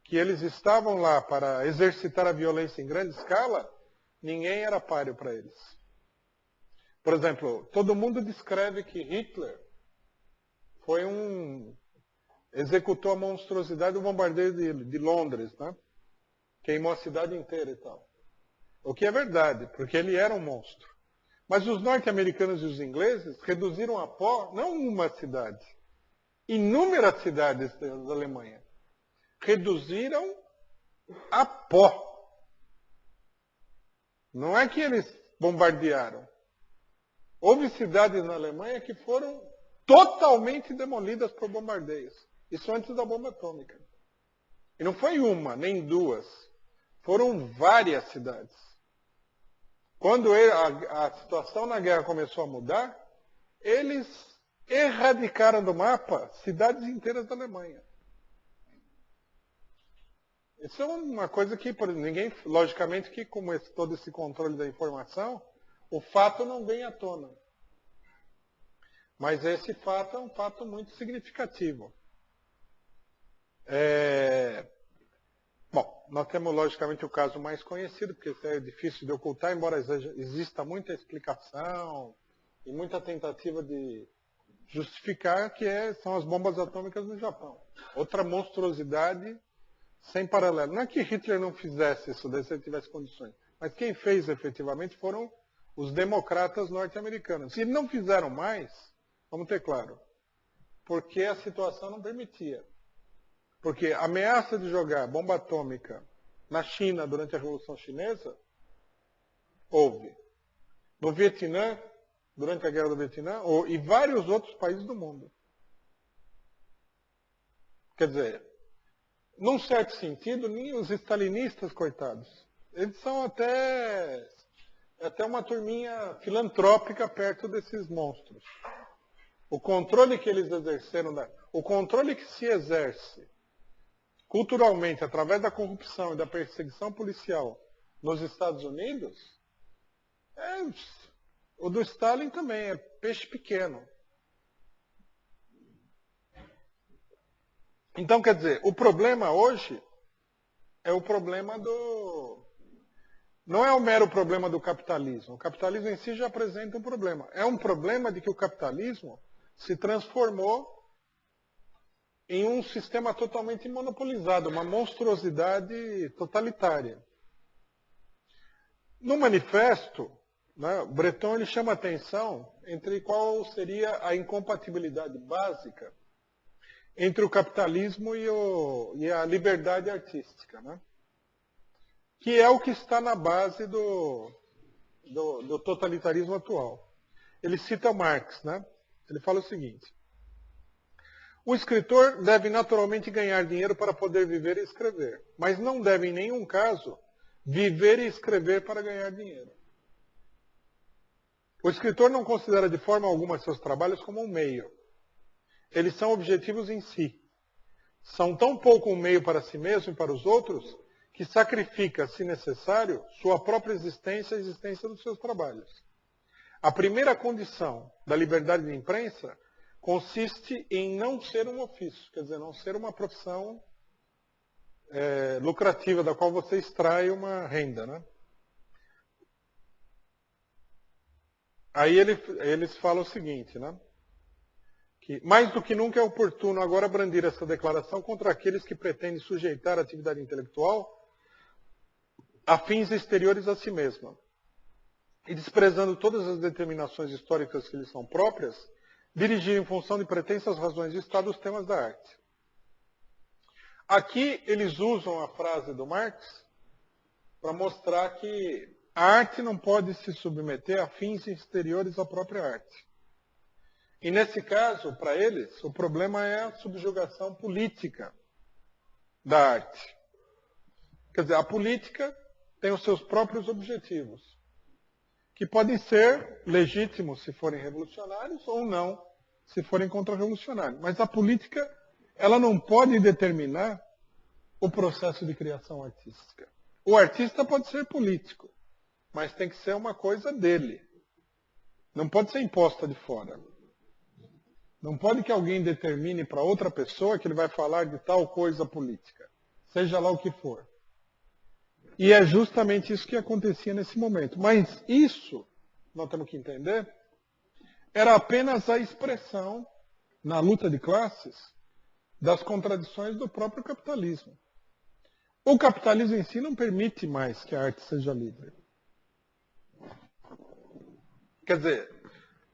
Speaker 2: que eles estavam lá para exercitar a violência em grande escala, ninguém era páreo para eles. Por exemplo, todo mundo descreve que Hitler executou a monstruosidade do bombardeio de Londres, né? Queimou a cidade inteira e tal. O que é verdade, porque ele era um monstro. Mas os norte-americanos e os ingleses reduziram a pó, não uma cidade, inúmeras cidades da Alemanha. Reduziram a pó. Não é que eles bombardearam. Houve cidades na Alemanha que foram totalmente demolidas por bombardeios. Isso antes da bomba atômica. E não foi uma, nem duas. Foram várias cidades. Quando a situação na guerra começou a mudar, eles erradicaram do mapa cidades inteiras da Alemanha. Isso é uma coisa que ninguém, logicamente, que como todo esse controle da informação, o fato não vem à tona. Mas esse fato é um fato muito significativo. Bom, nós temos logicamente o caso mais conhecido, porque isso é difícil de ocultar, embora exista muita explicação e muita tentativa de justificar, são as bombas atômicas no Japão. Outra monstruosidade sem paralelo. Não é que Hitler não fizesse isso, se ele tivesse condições, mas quem fez efetivamente foram os democratas norte-americanos. Se não fizeram mais, vamos ter claro, porque a situação não permitia. Porque a ameaça de jogar bomba atômica na China durante a Revolução Chinesa, houve. No Vietnã, durante a Guerra do Vietnã, e vários outros países do mundo. Quer dizer, num certo sentido, nem os stalinistas, coitados, eles são até uma turminha filantrópica perto desses monstros. O controle que eles exerceram, o controle que se exerce culturalmente, através da corrupção e da perseguição policial nos Estados Unidos, o do Stalin também é peixe pequeno. Então, quer dizer, o problema hoje é o problema não é o mero problema do capitalismo. O capitalismo em si já apresenta um problema. É um problema de que o capitalismo se transformou em um sistema totalmente monopolizado, uma monstruosidade totalitária. No manifesto, né, Breton ele chama atenção entre qual seria a incompatibilidade básica entre o capitalismo e a liberdade artística, né? Que é o que está na base do totalitarismo atual. Ele cita Marx, né? Ele fala o seguinte: o escritor deve naturalmente ganhar dinheiro para poder viver e escrever, mas não deve em nenhum caso viver e escrever para ganhar dinheiro. O escritor não considera de forma alguma seus trabalhos como um meio. Eles são objetivos em si. São tão pouco um meio para si mesmo e para os outros que sacrifica, se necessário, sua própria existência e a existência dos seus trabalhos. A primeira condição da liberdade de imprensa consiste em não ser um ofício, quer dizer, não ser uma profissão lucrativa da qual você extrai uma renda, né? Aí eles falam o seguinte, né? Que mais do que nunca é oportuno agora brandir essa declaração contra aqueles que pretendem sujeitar a atividade intelectual a fins exteriores a si mesma, e desprezando todas as determinações históricas que lhes são próprias, dirigir em função de pretensas razões de Estado os temas da arte. Aqui eles usam a frase do Marx para mostrar que a arte não pode se submeter a fins exteriores à própria arte. E nesse caso, para eles, o problema é a subjugação política da arte. Quer dizer, a política tem os seus próprios objetivos, que podem ser legítimos se forem revolucionários ou não, se forem contra-revolucionários. Mas a política, ela não pode determinar o processo de criação artística. O artista pode ser político, mas tem que ser uma coisa dele. Não pode ser imposta de fora. Não pode que alguém determine para outra pessoa que ele vai falar de tal coisa política, seja lá o que for. E é justamente isso que acontecia nesse momento. Mas isso, nós temos que entender, era apenas a expressão, na luta de classes, das contradições do próprio capitalismo. O capitalismo em si não permite mais que a arte seja livre. Quer dizer,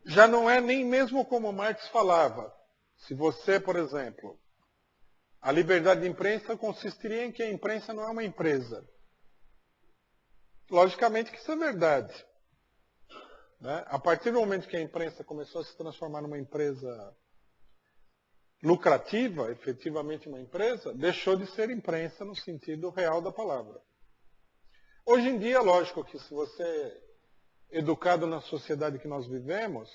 Speaker 2: já não é nem mesmo como Marx falava. Se você, por exemplo, a liberdade de imprensa consistiria em que a imprensa não é uma empresa. Logicamente que isso é verdade. Né? A partir do momento que a imprensa começou a se transformar numa empresa lucrativa, efetivamente uma empresa, deixou de ser imprensa no sentido real da palavra. Hoje em dia, lógico que se você é educado na sociedade que nós vivemos,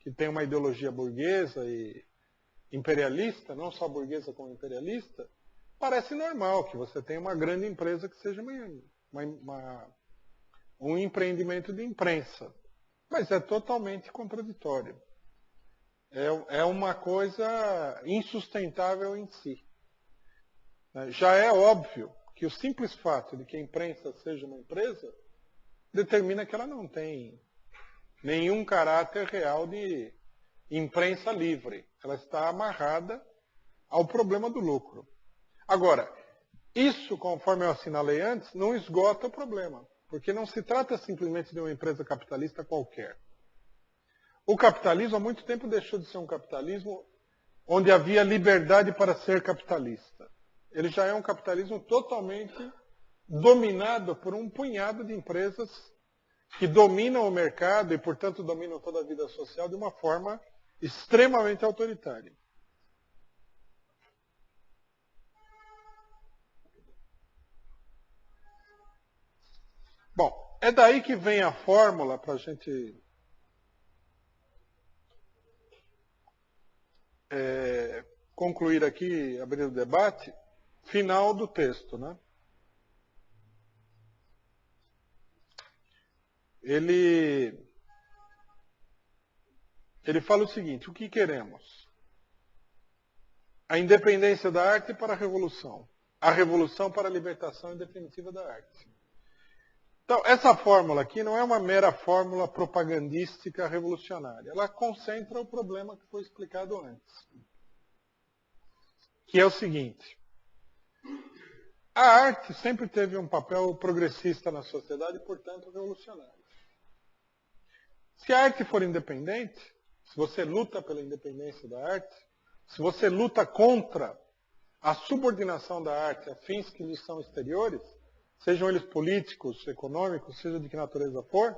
Speaker 2: que tem uma ideologia burguesa e imperialista, não só burguesa como imperialista, parece normal que você tenha uma grande empresa que seja um empreendimento de imprensa. Mas é totalmente contraditório. É uma coisa insustentável em si. Já é óbvio que o simples fato de que a imprensa seja uma empresa determina que ela não tem nenhum caráter real de imprensa livre. Ela está amarrada ao problema do lucro. Agora, isso, conforme eu assinalei antes, não esgota o problema. Porque não se trata simplesmente de uma empresa capitalista qualquer. O capitalismo há muito tempo deixou de ser um capitalismo onde havia liberdade para ser capitalista. Ele já é um capitalismo totalmente dominado por um punhado de empresas que dominam o mercado e, portanto, dominam toda a vida social de uma forma extremamente autoritária. Bom, é daí que vem a fórmula para a gente concluir aqui, abrir o debate, final do texto, né? Ele fala o seguinte: o que queremos? A independência da arte para a revolução. A revolução para a libertação definitiva da arte. Então, essa fórmula aqui não é uma mera fórmula propagandística revolucionária. Ela concentra o problema que foi explicado antes. Que é o seguinte. A arte sempre teve um papel progressista na sociedade e, portanto, revolucionário. Se a arte for independente, se você luta pela independência da arte, se você luta contra a subordinação da arte a fins que lhe são exteriores, sejam eles políticos, econômicos, seja de que natureza for,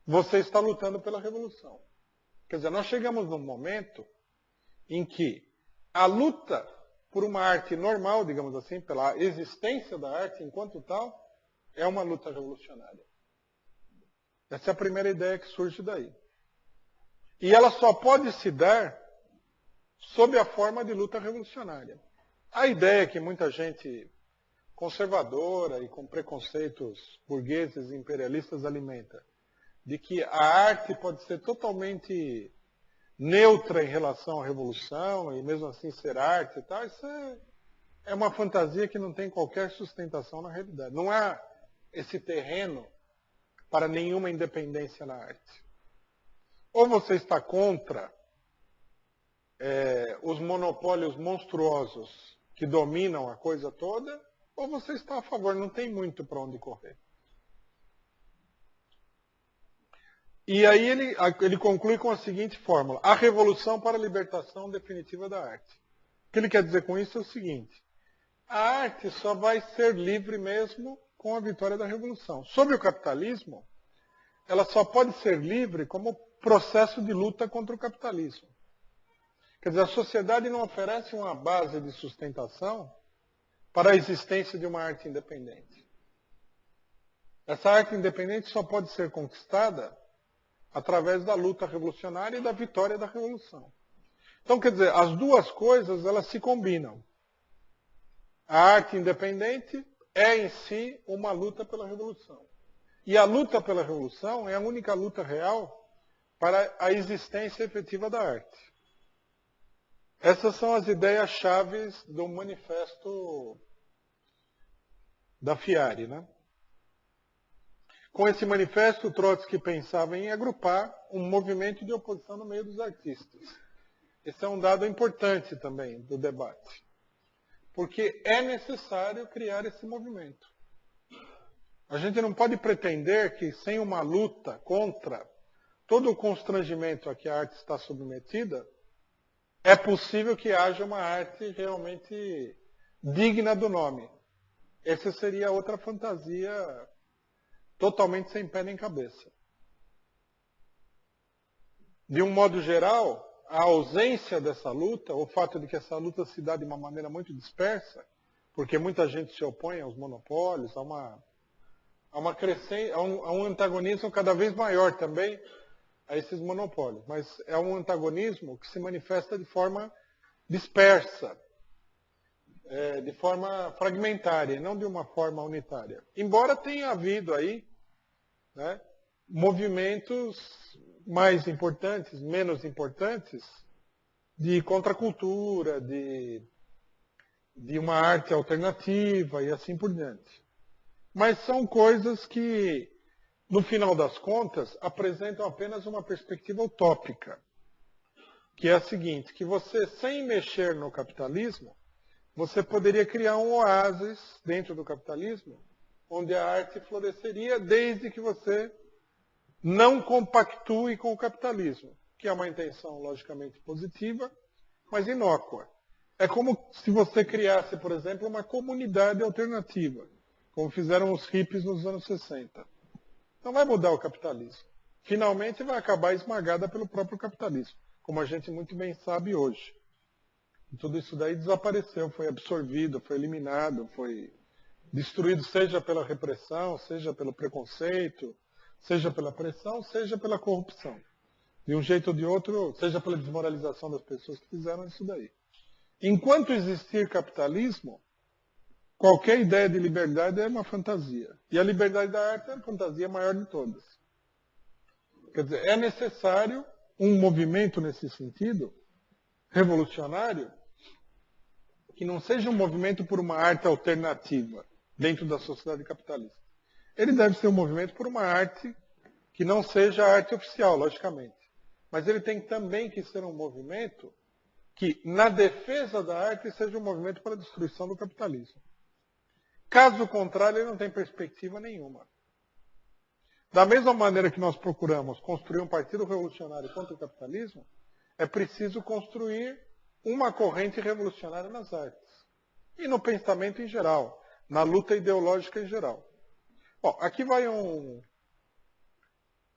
Speaker 2: você está lutando pela revolução. Quer dizer, nós chegamos num momento em que a luta por uma arte normal, digamos assim, pela existência da arte enquanto tal, é uma luta revolucionária. Essa é a primeira ideia que surge daí. E ela só pode se dar sob a forma de luta revolucionária. A ideia que muita gente conservadora e com preconceitos burgueses e imperialistas alimenta, de que a arte pode ser totalmente neutra em relação à revolução e mesmo assim ser arte e tal, isso é uma fantasia que não tem qualquer sustentação na realidade. Não há esse terreno para nenhuma independência na arte. Ou você está contra os monopólios monstruosos que dominam a coisa toda, ou você está a favor, não tem muito para onde correr. E aí ele conclui com a seguinte fórmula: a revolução para a libertação definitiva da arte. O que ele quer dizer com isso é o seguinte: a arte só vai ser livre mesmo com a vitória da revolução. Sob o capitalismo, ela só pode ser livre como processo de luta contra o capitalismo. Quer dizer, a sociedade não oferece uma base de sustentação para a existência de uma arte independente. Essa arte independente só pode ser conquistada através da luta revolucionária e da vitória da revolução. Então, quer dizer, as duas coisas, elas se combinam. A arte independente é em si uma luta pela revolução. E a luta pela revolução é a única luta real para a existência efetiva da arte. Essas são as ideias-chave do manifesto da Fiari, né? Com esse manifesto, Trotsky pensava em agrupar um movimento de oposição no meio dos artistas. Esse é um dado importante também do debate. Porque é necessário criar esse movimento. A gente não pode pretender que, sem uma luta contra todo o constrangimento a que a arte está submetida, é possível que haja uma arte realmente digna do nome. Essa seria outra fantasia totalmente sem pé nem cabeça. De um modo geral, a ausência dessa luta, o fato de que essa luta se dá de uma maneira muito dispersa, porque muita gente se opõe aos monopólios, a um antagonismo cada vez maior também a esses monopólios. Mas é um antagonismo que se manifesta de forma dispersa, de forma fragmentária, não de uma forma unitária. Embora tenha havido aí, né, movimentos mais importantes, menos importantes, de contracultura, de uma arte alternativa e assim por diante. Mas são coisas que, no final das contas, apresentam apenas uma perspectiva utópica, que é a seguinte, que você, sem mexer no capitalismo, você poderia criar um oásis dentro do capitalismo, onde a arte floresceria desde que você não compactue com o capitalismo, que é uma intenção logicamente positiva, mas inócua. É como se você criasse, por exemplo, uma comunidade alternativa, como fizeram os hippies nos anos 60. Não vai mudar o capitalismo. Finalmente vai acabar esmagada pelo próprio capitalismo, como a gente muito bem sabe hoje. E tudo isso daí desapareceu, foi absorvido, foi eliminado, foi destruído, seja pela repressão, seja pelo preconceito, seja pela pressão, seja pela corrupção. De um jeito ou de outro, seja pela desmoralização das pessoas que fizeram isso daí. Enquanto existir capitalismo, qualquer ideia de liberdade é uma fantasia. E a liberdade da arte é a fantasia maior de todas. Quer dizer, é necessário um movimento nesse sentido, revolucionário, que não seja um movimento por uma arte alternativa dentro da sociedade capitalista, Ele deve ser um movimento por uma arte que não seja a arte oficial, logicamente. Mas ele tem também que ser um movimento que, na defesa da arte, seja um movimento para a destruição do capitalismo. Caso contrário, ele não tem perspectiva nenhuma. Da mesma maneira que nós procuramos construir um partido revolucionário contra o capitalismo, é preciso construir uma corrente revolucionária nas artes. E no pensamento em geral, na luta ideológica em geral. Bom, aqui vai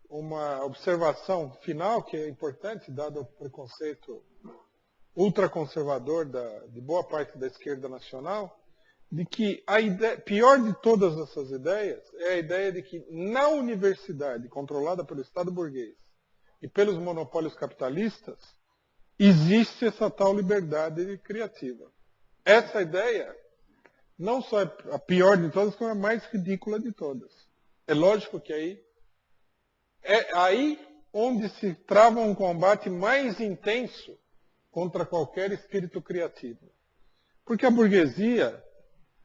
Speaker 2: uma observação final que é importante, dado o preconceito ultraconservador de boa parte da esquerda nacional, de que a ideia, pior de todas essas ideias é a ideia de que na universidade controlada pelo Estado burguês e pelos monopólios capitalistas, existe essa tal liberdade criativa. Essa ideia não só é a pior de todas, como é a mais ridícula de todas. É lógico que é aí onde se trava um combate mais intenso contra qualquer espírito criativo. Porque a burguesia,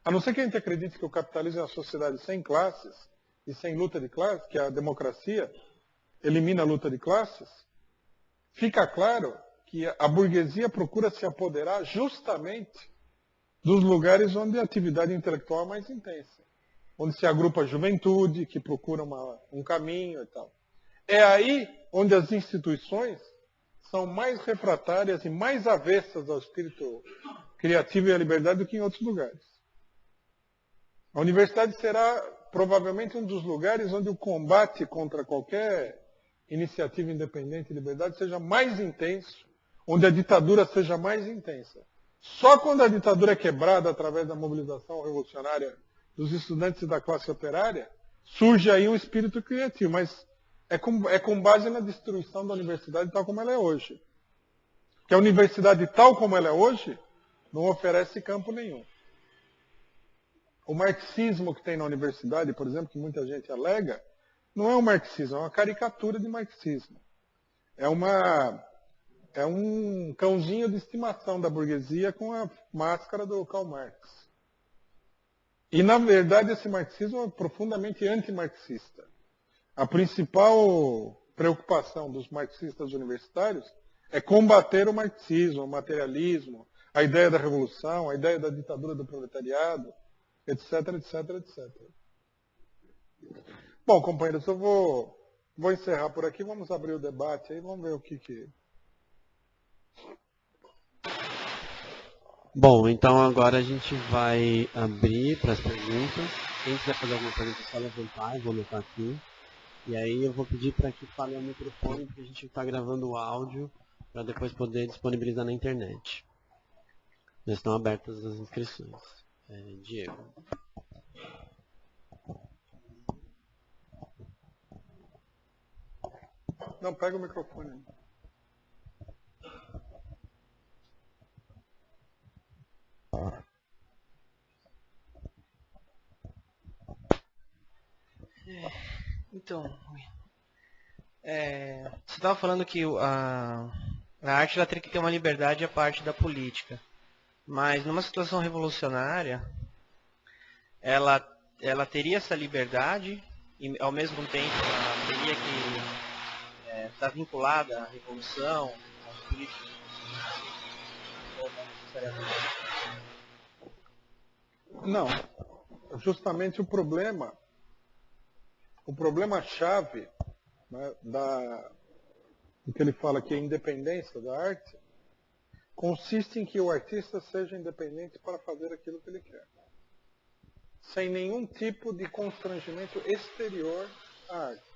Speaker 2: a não ser que a gente acredite que o capitalismo é uma sociedade sem classes e sem luta de classes, que a democracia elimina a luta de classes, fica claro que a burguesia procura se apoderar justamente dos lugares onde a atividade intelectual é mais intensa, onde se agrupa a juventude, que procura um caminho e tal. É aí onde as instituições são mais refratárias e mais avessas ao espírito criativo e à liberdade do que em outros lugares. A universidade será provavelmente um dos lugares onde o combate contra qualquer iniciativa independente e liberdade seja mais intenso, onde a ditadura seja mais intensa. Só quando a ditadura é quebrada através da mobilização revolucionária dos estudantes e da classe operária, surge aí um espírito criativo, mas é com base na destruição da universidade tal como ela é hoje. Porque a universidade tal como ela é hoje não oferece campo nenhum. O marxismo que tem na universidade, por exemplo, que muita gente alega, não é um marxismo, é uma caricatura de marxismo. É um cãozinho de estimação da burguesia com a máscara do Karl Marx. E, na verdade, esse marxismo é profundamente antimarxista. A principal preocupação dos marxistas universitários é combater o marxismo, o materialismo, a ideia da revolução, a ideia da ditadura do proletariado, etc, etc, etc. Bom, companheiros, eu vou encerrar por aqui, vamos abrir o debate aí, vamos ver o que...
Speaker 1: Bom, então agora a gente vai abrir para as perguntas. Quem quiser fazer alguma pergunta, só levantar, eu vou anotar aqui. E aí eu vou pedir para que fale ao microfone, porque a gente está gravando o áudio para depois poder disponibilizar na internet. Já estão abertas as inscrições. Diego.
Speaker 2: Não, pega o microfone.
Speaker 3: Então, você estava falando que a arte ela teria que ter uma liberdade à parte da política, mas numa situação revolucionária, ela teria essa liberdade e ao mesmo tempo ela teria que estar vinculada à revolução, aos políticos, ou não necessariamente?
Speaker 2: Não, justamente o problema-chave, né, do que ele fala que é a independência da arte, consiste em que o artista seja independente para fazer aquilo que ele quer, sem nenhum tipo de constrangimento exterior à arte.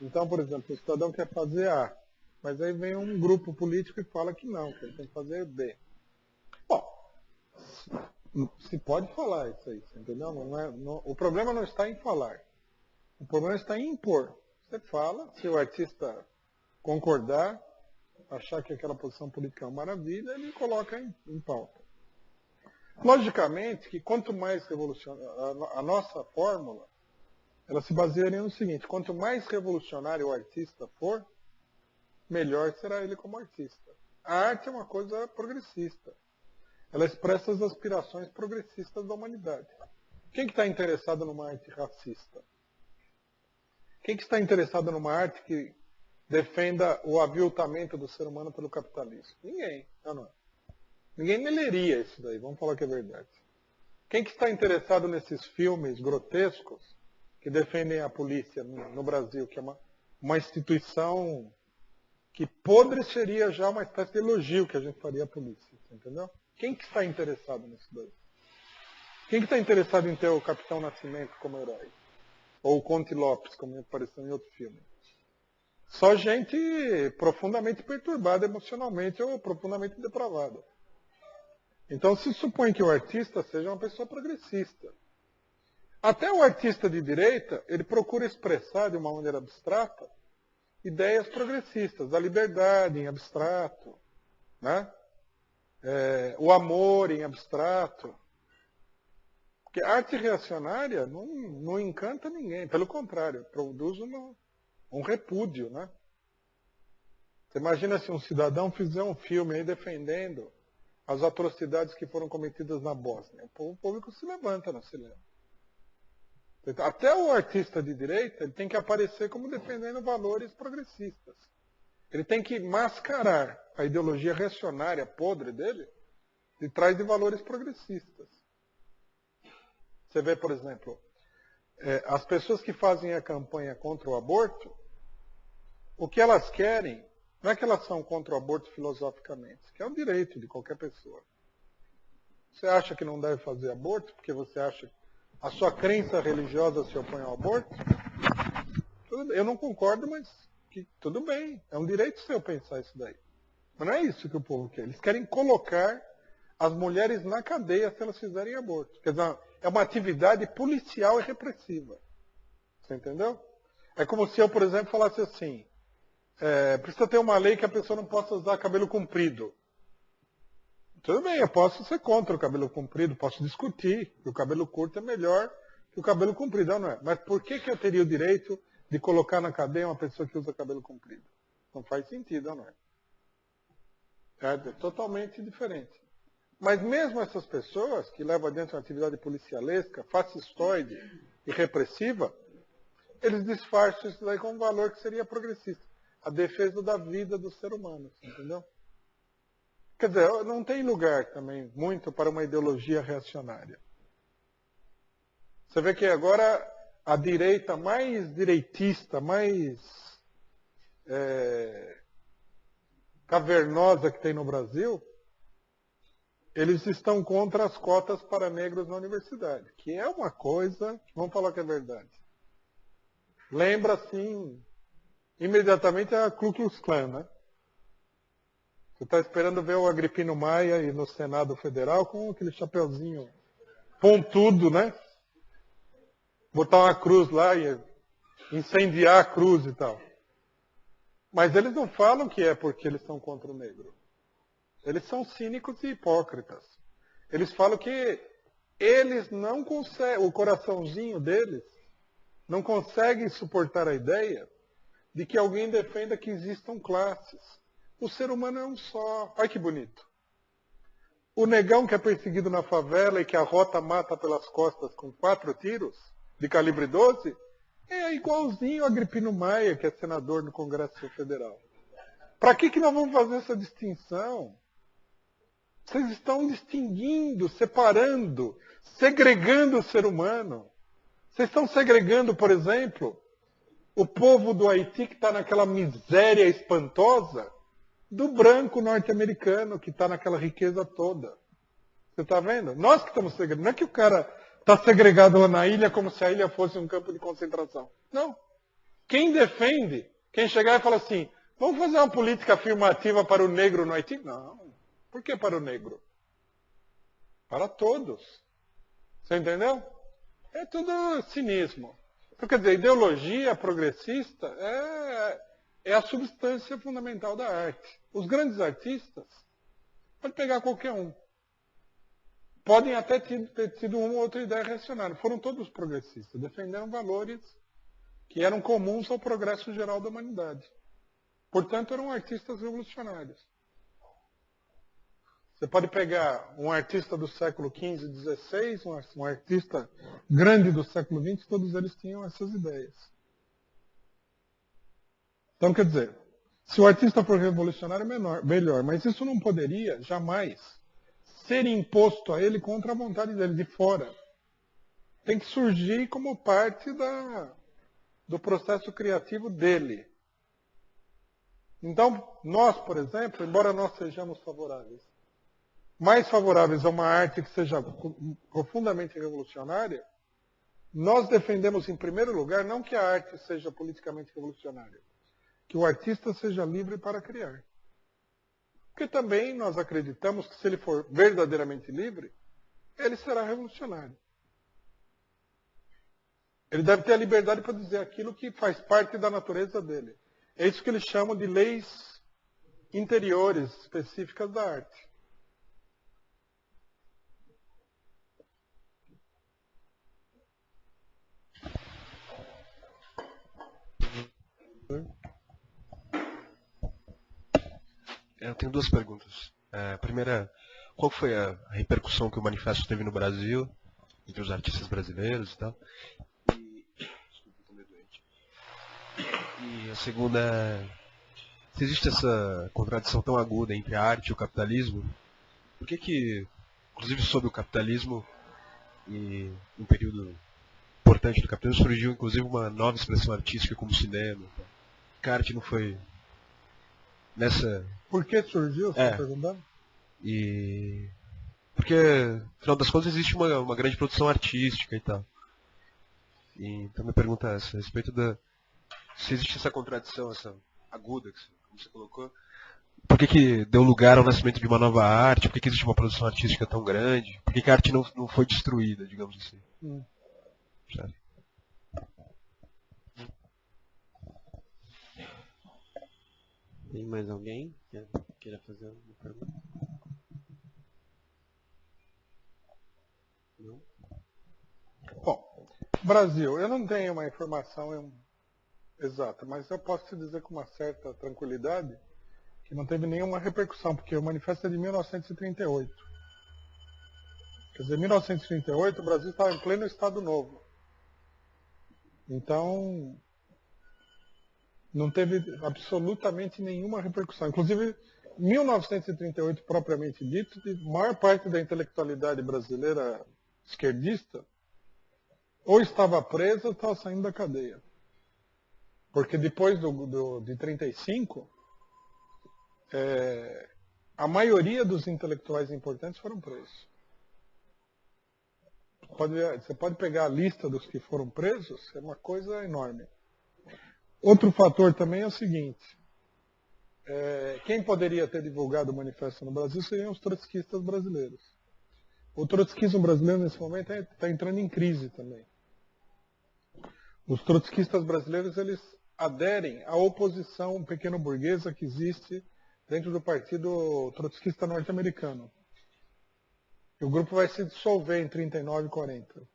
Speaker 2: Então, por exemplo, o cidadão quer fazer A, mas aí vem um grupo político e fala que não, que ele tem que fazer B. Bom, se pode falar isso aí, entendeu? O problema não está em falar. O problema está em impor. Você fala, se o artista concordar, achar que aquela posição política é uma maravilha, ele coloca em pauta. Logicamente que quanto mais revolucionário, a nossa fórmula, ela se basearia no seguinte: quanto mais revolucionário o artista for, melhor será ele como artista. A arte é uma coisa progressista. Ela expressa as aspirações progressistas da humanidade. Quem que está interessado numa arte racista? Quem que está interessado numa arte que defenda o aviltamento do ser humano pelo capitalismo? Ninguém, não é? Ninguém me leria isso daí, vamos falar que é verdade. Quem que está interessado nesses filmes grotescos que defendem a polícia no Brasil, que é uma instituição que podre seria já uma espécie de elogio que a gente faria à polícia, entendeu? Quem que está interessado nisso daí? Quem que está interessado em ter o Capitão Nascimento como herói? Ou o Conte Lopes, como apareceu em outro filme? Só gente profundamente perturbada emocionalmente ou profundamente depravada. Então se supõe que o artista seja uma pessoa progressista. Até o artista de direita, ele procura expressar de uma maneira abstrata ideias progressistas, a liberdade em abstrato, né? O amor em abstrato. Porque a arte reacionária não encanta ninguém, pelo contrário, produz um repúdio, né? Você imagina se um cidadão fizer um filme aí defendendo as atrocidades que foram cometidas na Bósnia. O público se levanta no cinema. Até o artista de direita ele tem que aparecer como defendendo valores progressistas. Ele tem que mascarar a ideologia reacionária podre dele de trás de valores progressistas. Você vê, por exemplo, as pessoas que fazem a campanha contra o aborto, o que elas querem não é que elas são contra o aborto filosoficamente, que é um direito de qualquer pessoa. Você acha que não deve fazer aborto porque você acha que a sua crença religiosa se opõe ao aborto? Eu não concordo, mas tudo bem. É um direito seu pensar isso daí. Mas não é isso que o povo quer. Eles querem colocar as mulheres na cadeia se elas fizerem aborto. Quer dizer, é uma atividade policial e repressiva. Você entendeu? É como se eu, por exemplo, falasse assim, precisa ter uma lei que a pessoa não possa usar cabelo comprido. Tudo bem, eu posso ser contra o cabelo comprido, posso discutir que o cabelo curto é melhor que o cabelo comprido, não é? Mas por que eu teria o direito de colocar na cadeia uma pessoa que usa cabelo comprido? Não faz sentido, não é? É totalmente diferente. Mas mesmo essas pessoas que levam adiante uma atividade policialesca, fascistoide e repressiva, eles disfarçam isso daí com um valor que seria progressista. A defesa da vida do ser humano, entendeu? Quer dizer, não tem lugar também muito para uma ideologia reacionária. Você vê que agora a direita mais direitista, mais cavernosa que tem no Brasil, eles estão contra as cotas para negros na universidade, que é uma coisa, vamos falar que é verdade. Lembra, assim, imediatamente a Ku Klux Klan, né? Você está esperando ver o Agripino Maia aí no Senado Federal com aquele chapeuzinho pontudo, né? Botar uma cruz lá e incendiar a cruz e tal. Mas eles não falam que é porque eles são contra o negro. Eles são cínicos e hipócritas. Eles falam que eles não conseguem, o coraçãozinho deles não consegue suportar a ideia de que alguém defenda que existam classes. O ser humano é um só. Olha que bonito. O negão que é perseguido na favela e que a rota mata pelas costas com 4 tiros de calibre 12 é igualzinho a Agripino Maia, que é senador no Congresso Federal. Para que nós vamos fazer essa distinção? Vocês estão distinguindo, separando, segregando o ser humano. Vocês estão segregando, por exemplo, o povo do Haiti que está naquela miséria espantosa do branco norte-americano que está naquela riqueza toda. Você está vendo? Nós que estamos segregando. Não é que o cara está segregado lá na ilha como se a ilha fosse um campo de concentração. Não. Quem defende, quem chegar e fala assim, vamos fazer uma política afirmativa para o negro no Haiti? Não. Por que para o negro? Para todos. Você entendeu? É tudo cinismo. Então, quer dizer, a ideologia progressista é a substância fundamental da arte. Os grandes artistas, pode pegar qualquer um, podem até ter tido uma ou outra ideia reacionária. Foram todos progressistas, defenderam valores que eram comuns ao progresso geral da humanidade. Portanto, eram artistas revolucionários. Você pode pegar um artista do século XV e XVI, um artista grande do século XX, todos eles tinham essas ideias. Então, quer dizer, se o artista for revolucionário, é melhor, mas isso não poderia, jamais, ser imposto a ele contra a vontade dele, de fora. Tem que surgir como parte do processo criativo dele. Então, nós, por exemplo, embora nós sejamos favoráveis, mais favoráveis a uma arte que seja profundamente revolucionária, nós defendemos, em primeiro lugar, não que a arte seja politicamente revolucionária, que o artista seja livre para criar. Porque também nós acreditamos que se ele for verdadeiramente livre, ele será revolucionário. Ele deve ter a liberdade para dizer aquilo que faz parte da natureza dele. É isso que eles chamam de leis interiores específicas da arte.
Speaker 4: Eu tenho duas perguntas. A primeira, qual foi a repercussão que o manifesto teve no Brasil, entre os artistas brasileiros e tal? Desculpa, estou meio doente. E a segunda, se existe essa contradição tão aguda entre a arte e o capitalismo, por que, inclusive sob o capitalismo, e um período importante do capitalismo, surgiu inclusive uma nova expressão artística como o cinema? Que a arte não foi nessa...
Speaker 2: Por que surgiu, você está perguntando?
Speaker 4: E... Porque, afinal das contas, existe uma grande produção artística e tal. E, então, minha pergunta é essa, a respeito da... Se existe essa contradição, essa aguda, como você colocou, por que deu lugar ao nascimento de uma nova arte? Por que existe uma produção artística tão grande? Por que a arte não foi destruída, digamos assim? Sabe?
Speaker 1: Tem mais alguém que queira fazer uma pergunta? Não?
Speaker 2: Bom, Brasil, eu não tenho uma informação exata, mas eu posso te dizer com uma certa tranquilidade que não teve nenhuma repercussão, porque o manifesto é de 1938. Quer dizer, em 1938 o Brasil estava em pleno Estado Novo. Então, não teve absolutamente nenhuma repercussão. Inclusive, 1938, propriamente dito, a maior parte da intelectualidade brasileira esquerdista ou estava presa ou estava saindo da cadeia. Porque depois de 35, a maioria dos intelectuais importantes foram presos. Você pode pegar a lista dos que foram presos, é uma coisa enorme. Outro fator também é o seguinte, quem poderia ter divulgado o manifesto no Brasil seriam os trotskistas brasileiros. O trotskismo brasileiro, nesse momento, está entrando em crise também. Os trotskistas brasileiros, eles aderem à oposição pequeno-burguesa que existe dentro do Partido Trotskista Norte-Americano. E o grupo vai se dissolver em 39 e 40,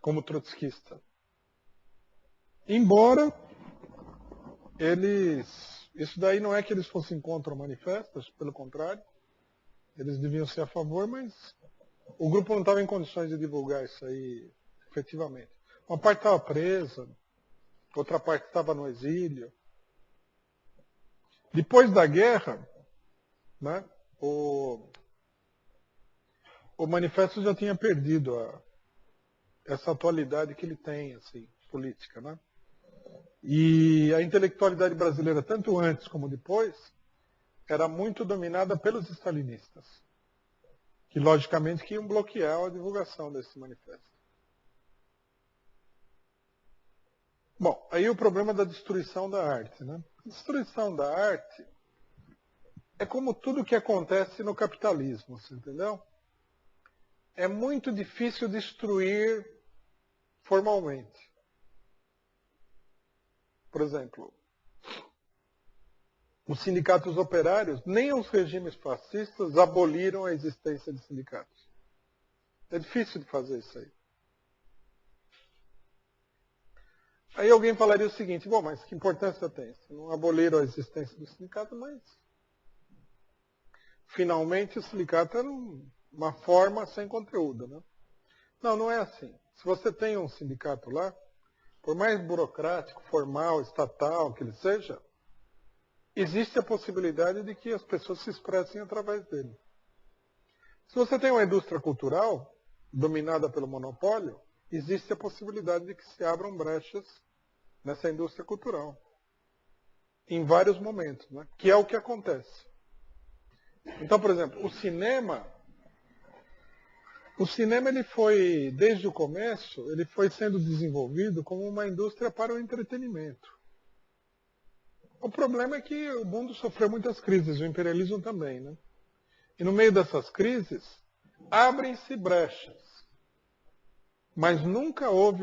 Speaker 2: como trotskista. Embora isso daí não é que eles fossem contra o manifesto, pelo contrário, eles deviam ser a favor, mas o grupo não estava em condições de divulgar isso aí efetivamente. Uma parte estava presa, outra parte estava no exílio. Depois da guerra, né, o manifesto já tinha perdido essa atualidade que ele tem, assim, política, né? E a intelectualidade brasileira, tanto antes como depois, era muito dominada pelos stalinistas, que logicamente iam bloquear a divulgação desse manifesto. Bom, aí o problema da destruição da arte, né? A destruição da arte é como tudo que acontece no capitalismo, você entendeu? É muito difícil destruir formalmente. Por exemplo, os sindicatos operários, nem os regimes fascistas aboliram a existência de sindicatos. É difícil de fazer isso aí. Aí alguém falaria o seguinte, bom, mas que importância tem? Não aboliram a existência do sindicato, mas finalmente o silicato era uma forma sem conteúdo, né? Não, não é assim. Se você tem um sindicato lá, por mais burocrático, formal, estatal que ele seja, existe a possibilidade de que as pessoas se expressem através dele. Se você tem uma indústria cultural dominada pelo monopólio, existe a possibilidade de que se abram brechas nessa indústria cultural. Em vários momentos, né? Que é o que acontece. Então, por exemplo, o cinema ele foi, desde o começo, ele foi sendo desenvolvido como uma indústria para o entretenimento. O problema é que o mundo sofreu muitas crises, o imperialismo também, né? E no meio dessas crises, abrem-se brechas. Mas nunca houve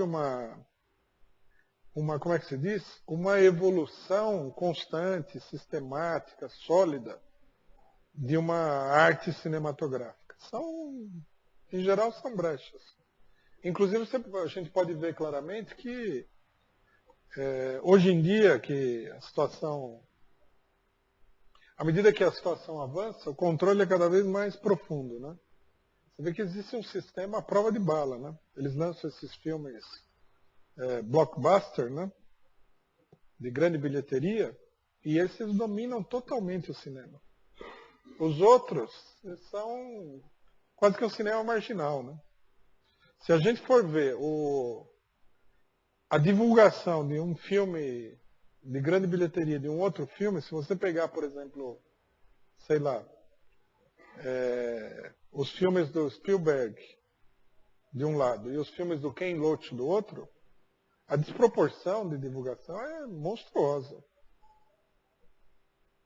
Speaker 2: como é que se diz? Uma evolução constante, sistemática, sólida de uma arte cinematográfica. Em geral, são brechas. Inclusive, a gente pode ver claramente que hoje em dia, à medida que a situação avança, o controle é cada vez mais profundo, né? Você vê que existe um sistema à prova de bala, né? Eles lançam esses filmes blockbuster, né? De grande bilheteria, e esses dominam totalmente o cinema. Os outros são quase que um cinema marginal, né? Se a gente for ver a divulgação de um filme de grande bilheteria de um outro filme, se você pegar, por exemplo, sei lá, os filmes do Spielberg de um lado e os filmes do Ken Loach do outro, a desproporção de divulgação é monstruosa.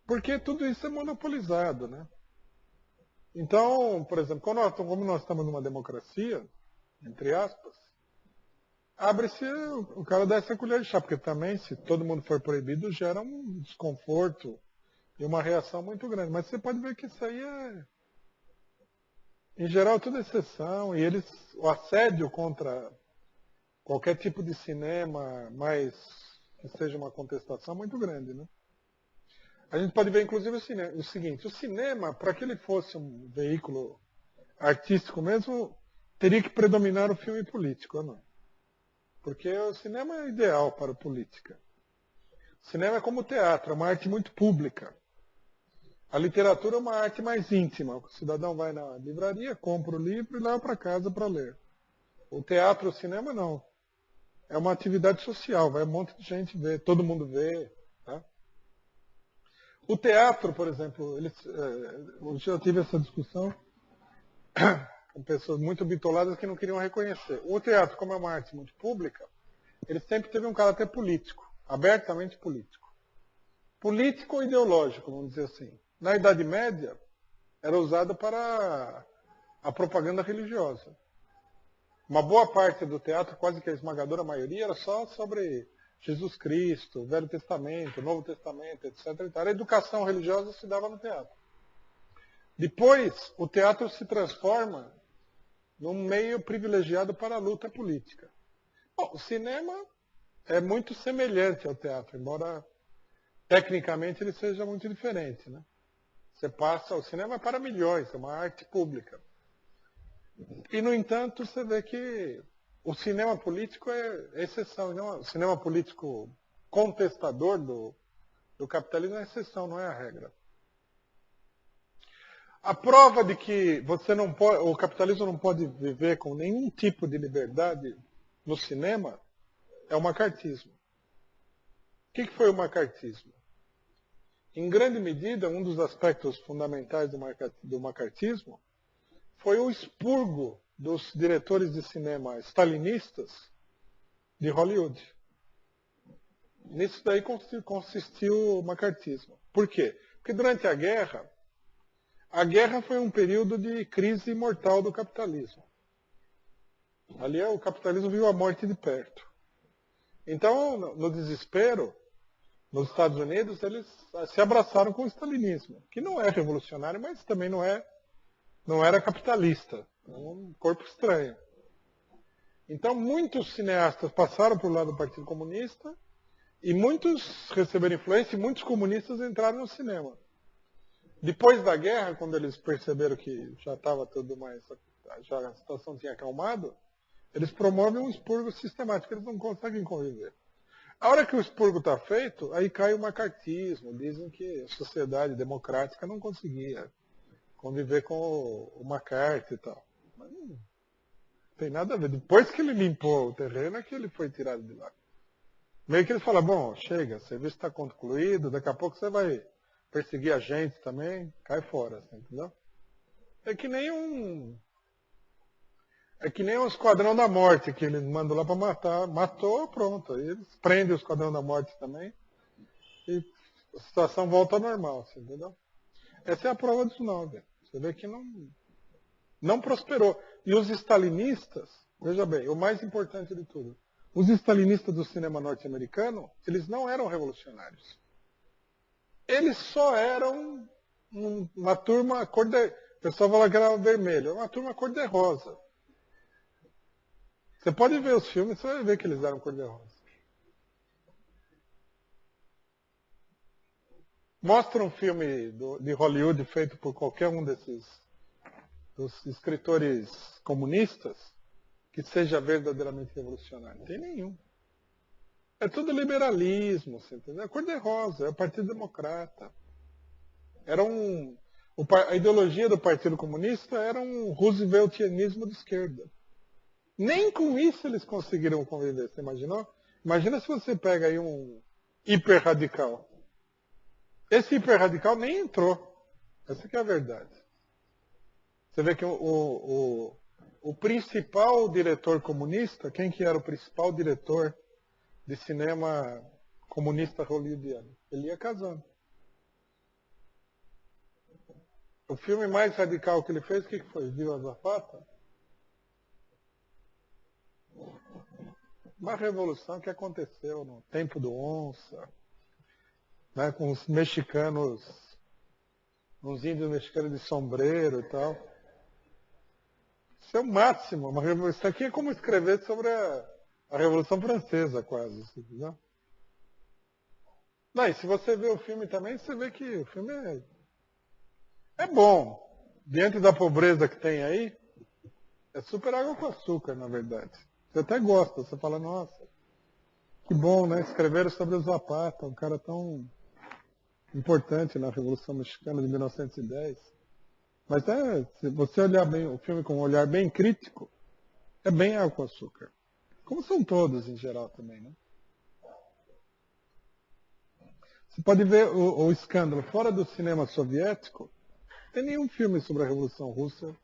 Speaker 2: Porque tudo isso é monopolizado, né? Então, por exemplo, como nós estamos numa democracia, entre aspas, abre-se, o cara dá essa colher de chá, porque também, se todo mundo for proibido, gera um desconforto e uma reação muito grande. Mas você pode ver que isso aí em geral, tudo exceção, e o assédio contra qualquer tipo de cinema, mais que seja uma contestação, é muito grande, né? A gente pode ver, inclusive, o seguinte, o cinema, para que ele fosse um veículo artístico mesmo, teria que predominar o filme político, ou não? Porque o cinema é ideal para a política. O cinema é como o teatro, é uma arte muito pública. A literatura é uma arte mais íntima. O cidadão vai na livraria, compra o livro e leva para casa para ler. O teatro, o cinema, não. É uma atividade social, vai um monte de gente ver, todo mundo vê. Tá? O teatro, por exemplo, hoje eu tive essa discussão com pessoas muito bitoladas que não queriam reconhecer. O teatro, como é uma arte muito pública, ele sempre teve um caráter político, abertamente político. Político ou ideológico, vamos dizer assim. Na Idade Média, era usado para a propaganda religiosa. Uma boa parte do teatro, quase que a esmagadora maioria, era só sobre Jesus Cristo, o Velho Testamento, o Novo Testamento, etc. A educação religiosa se dava no teatro. Depois, o teatro se transforma num meio privilegiado para a luta política. Bom, o cinema é muito semelhante ao teatro, embora tecnicamente ele seja muito diferente, né? O cinema é para milhões, é uma arte pública. E, no entanto, você vê que o cinema político é exceção. Não, o cinema político contestador do capitalismo é exceção, não é a regra. A prova de que o capitalismo não pode viver com nenhum tipo de liberdade no cinema é o macartismo. O que foi o macartismo? Em grande medida, um dos aspectos fundamentais do macartismo foi o expurgo dos diretores de cinema stalinistas de Hollywood. Nisso daí consistiu o macartismo. Por quê? Porque durante a guerra foi um período de crise mortal do capitalismo. Ali o capitalismo viu a morte de perto. Então, no desespero, nos Estados Unidos, eles se abraçaram com o stalinismo, que não é revolucionário, mas também não era capitalista. É um corpo estranho. Então, muitos cineastas passaram para o lado do Partido Comunista e muitos receberam influência e muitos comunistas entraram no cinema. Depois da guerra, quando eles perceberam que já estava tudo mais, já a situação tinha acalmado, eles promovem um expurgo sistemático, eles não conseguem conviver. A hora que o expurgo está feito, aí cai o macartismo, dizem que a sociedade democrática não conseguia conviver com o McCarthy e tal. Mas não tem nada a ver. Depois que ele limpou o terreno, é que ele foi tirado de lá. Meio que eles falam, bom, chega, o serviço está concluído, daqui a pouco você vai perseguir a gente também, cai fora, assim, entendeu? É que nem um esquadrão da morte que eles mandam lá para matar. Matou, pronto. Aí eles prendem o esquadrão da morte também e a situação volta ao normal, assim, entendeu? Essa é a prova dos 9. Você vê que não prosperou. E os stalinistas, veja bem, o mais importante de tudo, os stalinistas do cinema norte-americano, eles não eram revolucionários. Eles só eram uma turma o pessoal fala que era vermelho, uma turma cor-de-rosa. Você pode ver os filmes, você vai ver que eles eram cor-de-rosa. Mostra um filme de Hollywood feito por qualquer um dos escritores comunistas que seja verdadeiramente revolucionário. Não tem nenhum. É tudo liberalismo, você entendeu? É cor-de-rosa, é o Partido Democrata. A ideologia do Partido Comunista era um rooseveltianismo de esquerda. Nem com isso eles conseguiram conviver, você imaginou? Imagina se você pega aí um hiperradical. Esse hiperradical nem entrou. Essa que é a verdade. Você vê que o principal diretor comunista, quem que era o principal diretor de cinema comunista hollywoodiano? Ele ia casando. O filme mais radical que ele fez, o que foi? Viva Zapata? Uma revolução que aconteceu no tempo do Onça, né, com os mexicanos, uns índios mexicanos de sombreiro e tal. Isso é o máximo. Isso aqui é como escrever sobre a Revolução Francesa, quase. Entendeu? Não, e se você vê o filme também, você vê que o filme é bom. Diante da pobreza que tem aí, é super água com açúcar, na verdade. Você até gosta, você fala, nossa, que bom, né? Escreveram sobre o Zapata, um cara tão importante na Revolução Mexicana de 1910. Mas se você olhar bem o filme com um olhar bem crítico, é bem água com açúcar. Como são todos em geral também, né? Você pode ver o escândalo. Fora do cinema soviético, não tem nenhum filme sobre a Revolução Russa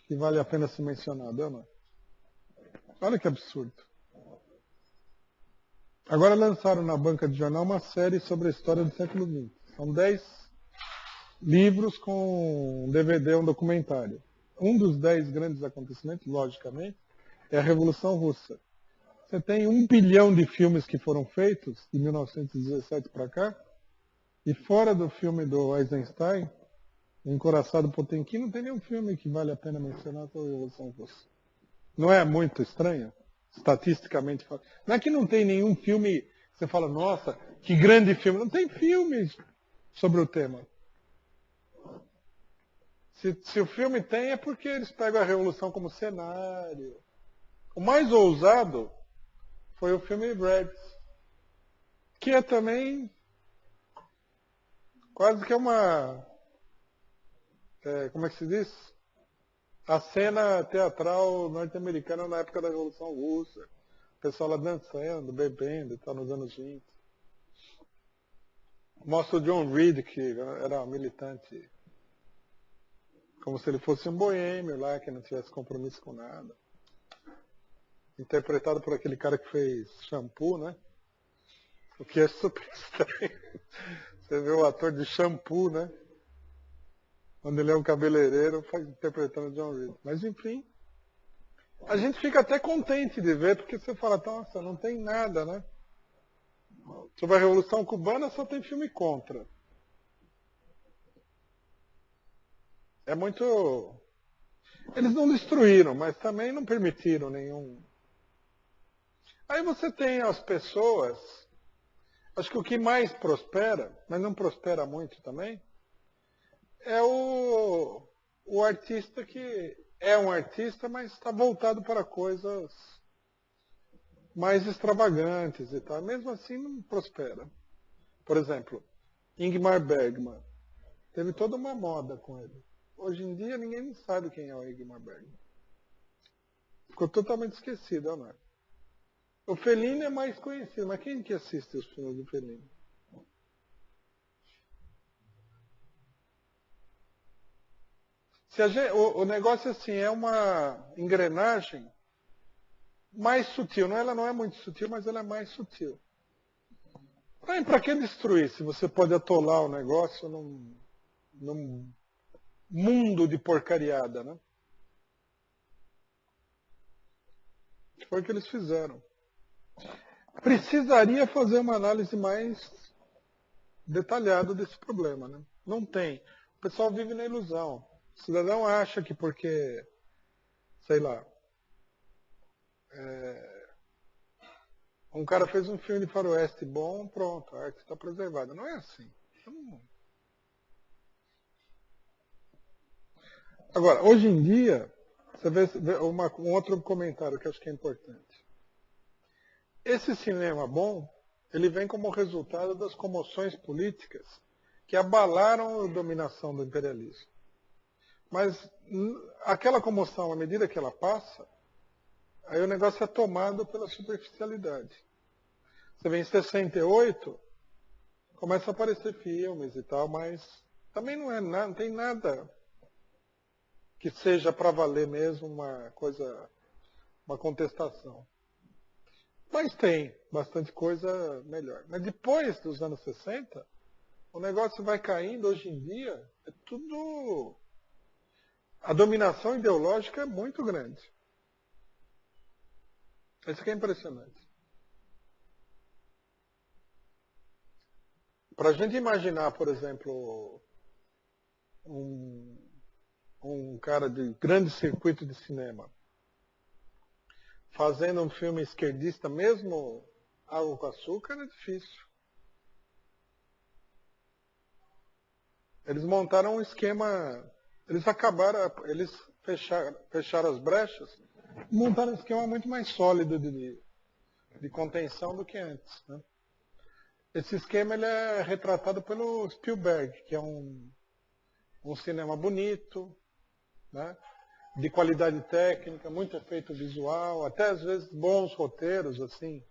Speaker 2: que vale a pena ser mencionado, Ana. Olha que absurdo. Agora lançaram na banca de jornal uma série sobre a história do século XX. São 10 livros com um DVD, um documentário. Um dos 10 grandes acontecimentos, logicamente, é a Revolução Russa. Você tem 1 bilhão de filmes que foram feitos de 1917 para cá, e fora do filme do Eisenstein, Encoraçado Potemkin, não tem nenhum filme que vale a pena mencionar sobre a Revolução Russa. Não é muito estranho? Estatisticamente falando. Não é que não tem nenhum filme que você fala, nossa, que grande filme. Não tem filmes sobre o tema. Se o filme tem, é porque eles pegam a Revolução como cenário. O mais ousado foi o filme Reds, que é também quase que como é que se diz? A cena teatral norte-americana na época da Revolução Russa. O pessoal lá dançando, bebendo e tal, nos anos 20. Mostra o John Reed, que era um militante, como se ele fosse um boêmio lá, que não tivesse compromisso com nada. Interpretado por aquele cara que fez Shampoo, né? O que é super estranho. Você vê o ator de Shampoo, né? Quando ele é um cabeleireiro, interpretando John Reed. Mas enfim, a gente fica até contente de ver, porque você fala, nossa, não tem nada, né? Sobre a Revolução Cubana só tem filme contra. É muito... Eles não destruíram, mas também não permitiram nenhum... Aí você tem as pessoas, acho que o que mais prospera, mas não prospera muito também, é o artista que é um artista, mas está voltado para coisas mais extravagantes e tal. Mesmo assim não prospera. Por exemplo, Ingmar Bergman. Teve toda uma moda com ele. Hoje em dia ninguém sabe quem é o Ingmar Bergman. Ficou totalmente esquecido, né? O Fellini é mais conhecido, mas quem que assiste os filmes do Fellini? O negócio assim é uma engrenagem mais sutil. Ela não é muito sutil, mas ela é mais sutil. Para que destruir se você pode atolar o negócio num mundo de porcariada, né? Foi o que eles fizeram. Precisaria fazer uma análise mais detalhada desse problema, né? Não tem. O pessoal vive na ilusão. O cidadão acha que porque, sei lá, um cara fez um filme de faroeste bom, pronto, a arte está preservada. Não é assim. Agora, hoje em dia, você vê um outro comentário que eu acho que é importante. Esse cinema bom, ele vem como resultado das comoções políticas que abalaram a dominação do imperialismo. Mas aquela comoção, à medida que ela passa, aí o negócio é tomado pela superficialidade. Você vê em 68, começa a aparecer filmes e tal, mas também não tem nada que seja para valer mesmo uma contestação. Mas tem bastante coisa melhor. Mas depois dos anos 60, o negócio vai caindo. Hoje em dia, é tudo... A dominação ideológica é muito grande. Isso que é impressionante. Para a gente imaginar, por exemplo, um cara de grande circuito de cinema fazendo um filme esquerdista, mesmo Água com Açúcar, é difícil. Eles montaram um esquema, eles fecharam as brechas, montaram um esquema muito mais sólido de contenção do que antes, né? Esse esquema ele é retratado pelo Spielberg, que é um cinema bonito, né? De qualidade técnica, muito efeito visual, até às vezes bons roteiros, assim,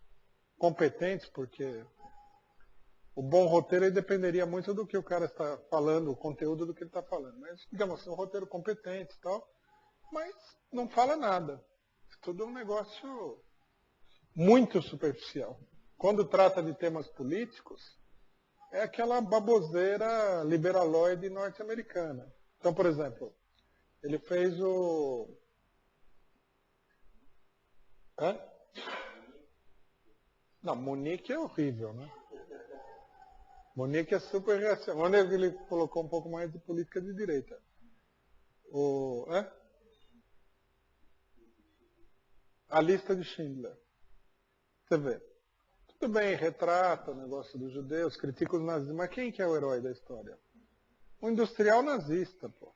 Speaker 2: competentes, porque o bom roteiro aí dependeria muito do que o cara está falando, o conteúdo do que ele está falando. Mas, digamos assim, um roteiro competente e tal, mas não fala nada. Tudo é um negócio muito superficial. Quando trata de temas políticos, é aquela baboseira liberaloide norte-americana. Então, por exemplo, ele fez o... Hã? Não, Munique é horrível, né? Munique é super reacionário. Onde ele colocou um pouco mais de política de direita. A lista de Schindler. Você vê. Tudo bem, retrata o negócio dos judeus, critica os nazistas, mas quem que é o herói da história? O industrial nazista, pô.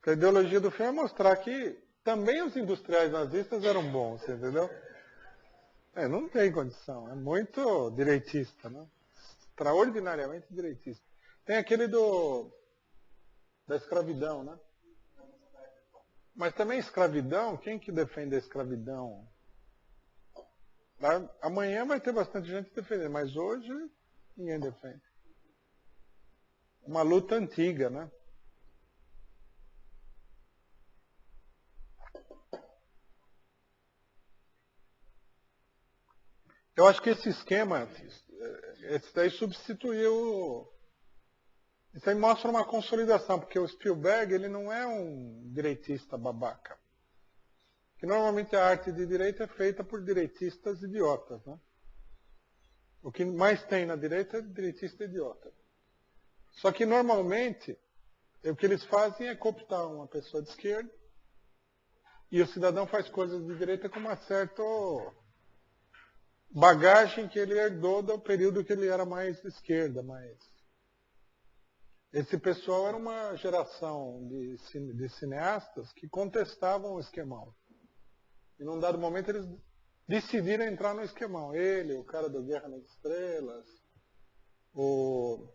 Speaker 2: A ideologia do filme é mostrar que também os industriais nazistas eram bons, você entendeu? Não tem condição, é muito direitista, né? Extraordinariamente direitista. Tem aquele da escravidão, né? Mas também escravidão, quem que defende a escravidão? Amanhã vai ter bastante gente defendendo, mas hoje ninguém defende. Uma luta antiga, né? Eu acho que esse esquema, esse daí substituiu... Isso aí mostra uma consolidação, porque o Spielberg ele não é um direitista babaca. Que normalmente a arte de direita é feita por direitistas idiotas, né? O que mais tem na direita é direitista idiota. Só que normalmente o que eles fazem é cooptar uma pessoa de esquerda e o cidadão faz coisas de direita com uma certa bagagem que ele herdou do período que ele era mais de esquerda, mais... esse pessoal era uma geração de cineastas que contestavam o esquemão. E num dado momento eles decidiram entrar no esquemão. Ele, o cara do Guerra nas Estrelas, o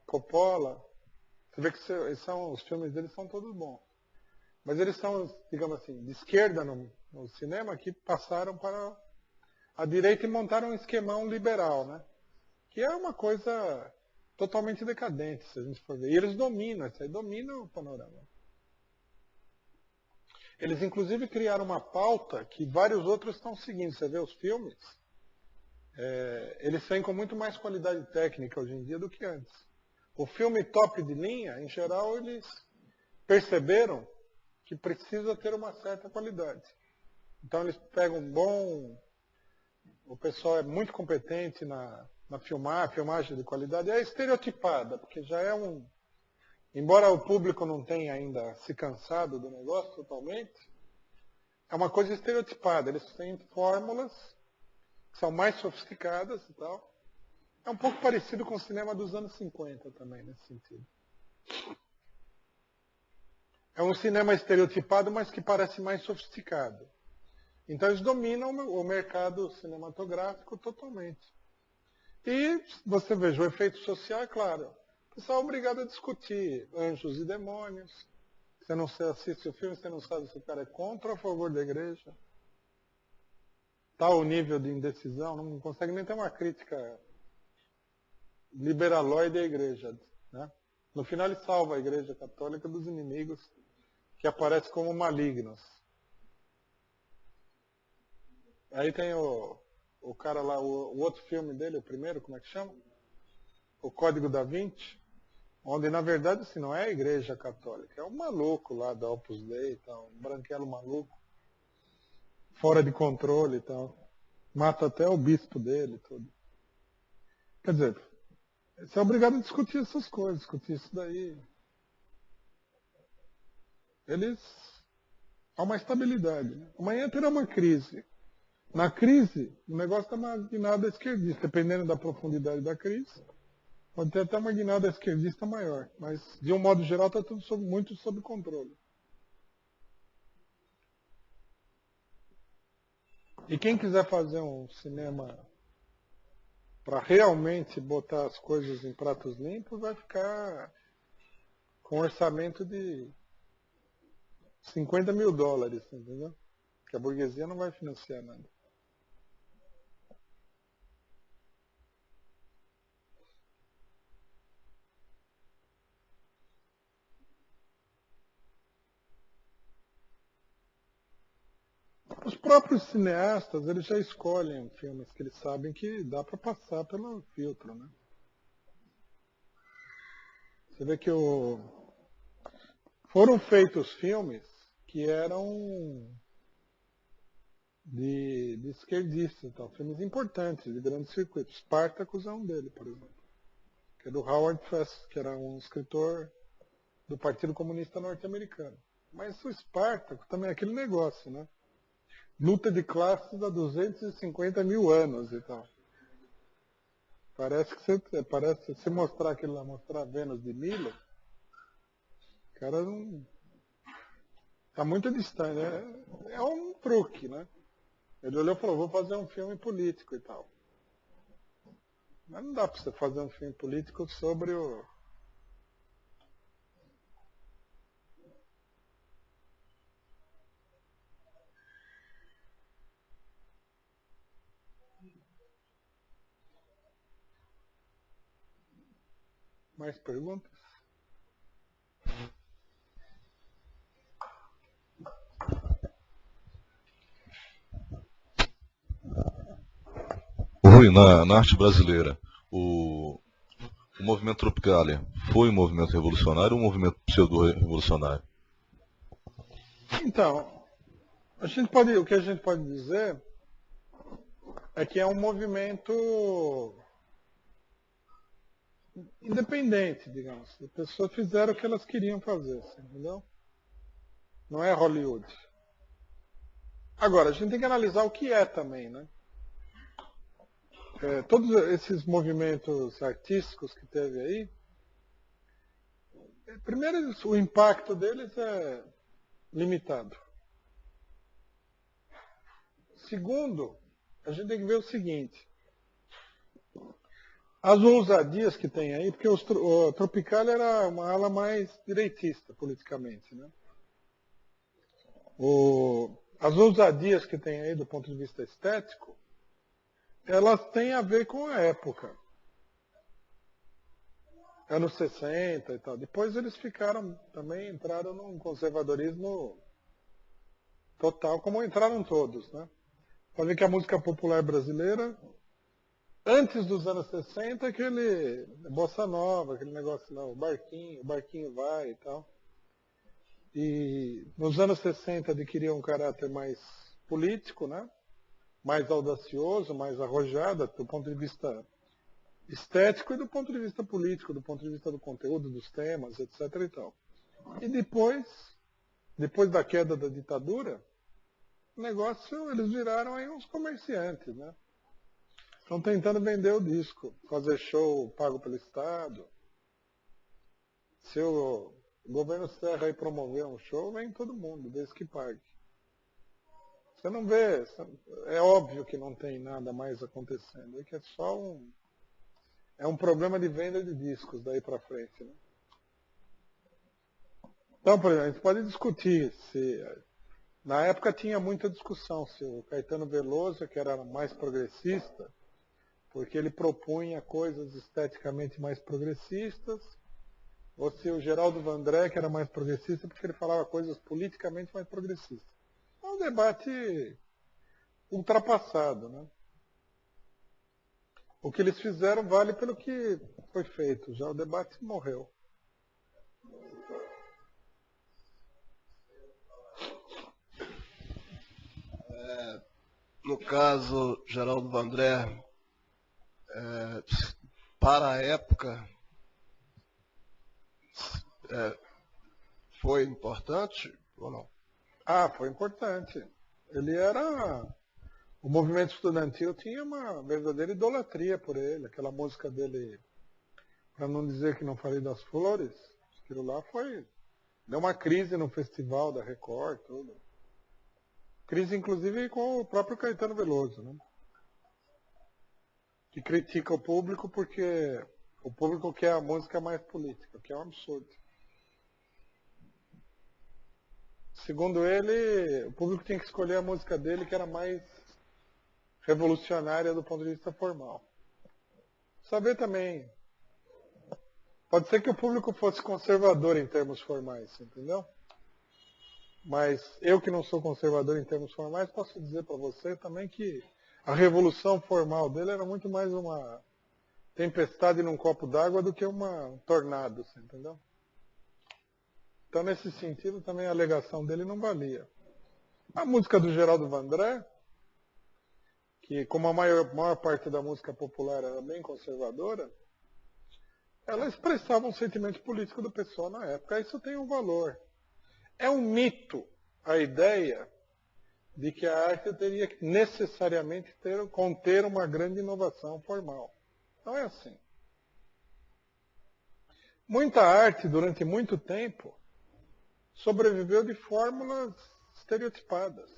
Speaker 2: Coppola. Você vê que os filmes deles são todos bons. Mas eles são, digamos assim, de esquerda no cinema, que passaram para a direita e montaram um esquemão liberal, né? Que é uma coisa totalmente decadente, se a gente for ver. E eles dominam, isso aí domina o panorama. Eles inclusive criaram uma pauta que vários outros estão seguindo. Você vê os filmes, eles saem com muito mais qualidade técnica hoje em dia do que antes. O filme top de linha, em geral, eles perceberam que precisa ter uma certa qualidade. Então eles pegam o pessoal é muito competente na filmagem de qualidade, é estereotipada, porque já é embora o público não tenha ainda se cansado do negócio totalmente, é uma coisa estereotipada. Eles têm fórmulas que são mais sofisticadas e tal. É um pouco parecido com o cinema dos anos 50 também, nesse sentido. É um cinema estereotipado, mas que parece mais sofisticado. Então eles dominam o mercado cinematográfico totalmente. E você veja, o efeito social é claro. O pessoal é obrigado a discutir anjos e demônios. Você não assiste o filme, você não sabe se o cara é contra ou a favor da igreja. Tal o nível de indecisão, não consegue nem ter uma crítica liberalóide à igreja. Né? No final ele salva a igreja católica dos inimigos que aparecem como malignos. Aí tem o cara lá, o outro filme dele, o primeiro, como é que chama? O Código da Vinci, onde na verdade assim, não é a igreja católica, é um maluco lá da Opus Dei, tal, um branquelo maluco, fora de controle e tal. Mata até o bispo dele, tudo. Quer dizer, você é obrigado a discutir essas coisas, discutir isso daí. Há uma estabilidade. Né? Amanhã terá uma crise. Na crise, o negócio está uma guinada esquerdista. Dependendo da profundidade da crise, pode ter até uma guinada esquerdista maior. Mas, de um modo geral, está tudo muito sob controle. E quem quiser fazer um cinema para realmente botar as coisas em pratos limpos, vai ficar com um orçamento de $50 mil, entendeu? Que a burguesia não vai financiar nada. Os próprios cineastas, eles já escolhem filmes que eles sabem que dá para passar pelo filtro, né? Você vê que foram feitos filmes que eram de esquerdistas, tal, filmes importantes, de grandes circuitos. Spartacus é um dele, por exemplo, que é do Howard Fest, que era um escritor do Partido Comunista Norte-Americano. Mas o Spartacus também é aquele negócio, né? Luta de classes há 250 mil anos e tal. Parece que se mostrar aquilo lá, mostrar Vênus de Milo, o cara não... Está muito distante, né? É um truque, né? Ele olhou e falou, vou fazer um filme político e tal. Mas não dá para você fazer um filme político sobre o... Mais perguntas?
Speaker 5: Rui, na arte brasileira, o movimento Tropicalia foi um movimento revolucionário ou um movimento pseudo-revolucionário?
Speaker 2: Então, o que a gente pode dizer é que é um movimento independente, digamos. As pessoas fizeram o que elas queriam fazer, entendeu? Não é Hollywood. Agora, a gente tem que analisar o que é também, né? Todos esses movimentos artísticos que teve aí, Primeiro, o impacto deles é limitado. Segundo, a gente tem que ver o seguinte. As ousadias que tem aí, porque o Tropical era uma ala mais direitista politicamente, né? As ousadias que tem aí do ponto de vista estético, elas têm a ver com a época. Anos 60 e tal. Depois eles entraram num conservadorismo total, como entraram todos, né? Pode ver que a música popular brasileira, antes dos anos 60, aquele bossa nova, aquele negócio lá, o barquinho vai e tal. E nos anos 60 adquiriu um caráter mais político, né? Mais audacioso, mais arrojado, do ponto de vista estético e do ponto de vista político, do ponto de vista do conteúdo, dos temas, etc. e tal. E depois da queda da ditadura, o negócio, eles viraram aí uns comerciantes, né? Estão tentando vender o disco, fazer show pago pelo Estado. Se o governo Serra aí promover um show, vem todo mundo, desde que pague. Você não vê, é óbvio que não tem nada mais acontecendo, é que é só um problema de venda de discos daí para frente, né? Então, por exemplo, a gente pode discutir se... Na época tinha muita discussão se o Caetano Veloso, que era mais progressista, porque ele propunha coisas esteticamente mais progressistas, ou se o Geraldo Vandré, que era mais progressista, porque ele falava coisas politicamente mais progressistas. É um debate ultrapassado, né? O que eles fizeram vale pelo que foi feito, já o debate morreu.
Speaker 4: No caso, Geraldo Vandré, para a época, foi importante ou não?
Speaker 2: Ah, foi importante. Ele era... O movimento estudantil tinha uma verdadeira idolatria por ele. Aquela música dele, para não dizer que não falei das flores, aquilo lá foi... Deu uma crise no festival da Record, tudo. Crise, inclusive, com o próprio Caetano Veloso, né? Que critica o público porque o público quer a música mais política, que é um absurdo. Segundo ele, o público tinha que escolher a música dele que era mais revolucionária do ponto de vista formal. Saber também, pode ser que o público fosse conservador em termos formais, entendeu? Mas eu que não sou conservador em termos formais, posso dizer para você também que a revolução formal dele era muito mais uma tempestade num copo d'água do que um tornado, entendeu? Então, nesse sentido, também a alegação dele não valia. A música do Geraldo Vandré, que como a maior parte da música popular era bem conservadora, ela expressava um sentimento político do pessoal na época. Isso tem um valor. É um mito a ideia de que a arte teria que necessariamente conter uma grande inovação formal. Não é assim. Muita arte, durante muito tempo, sobreviveu de fórmulas estereotipadas.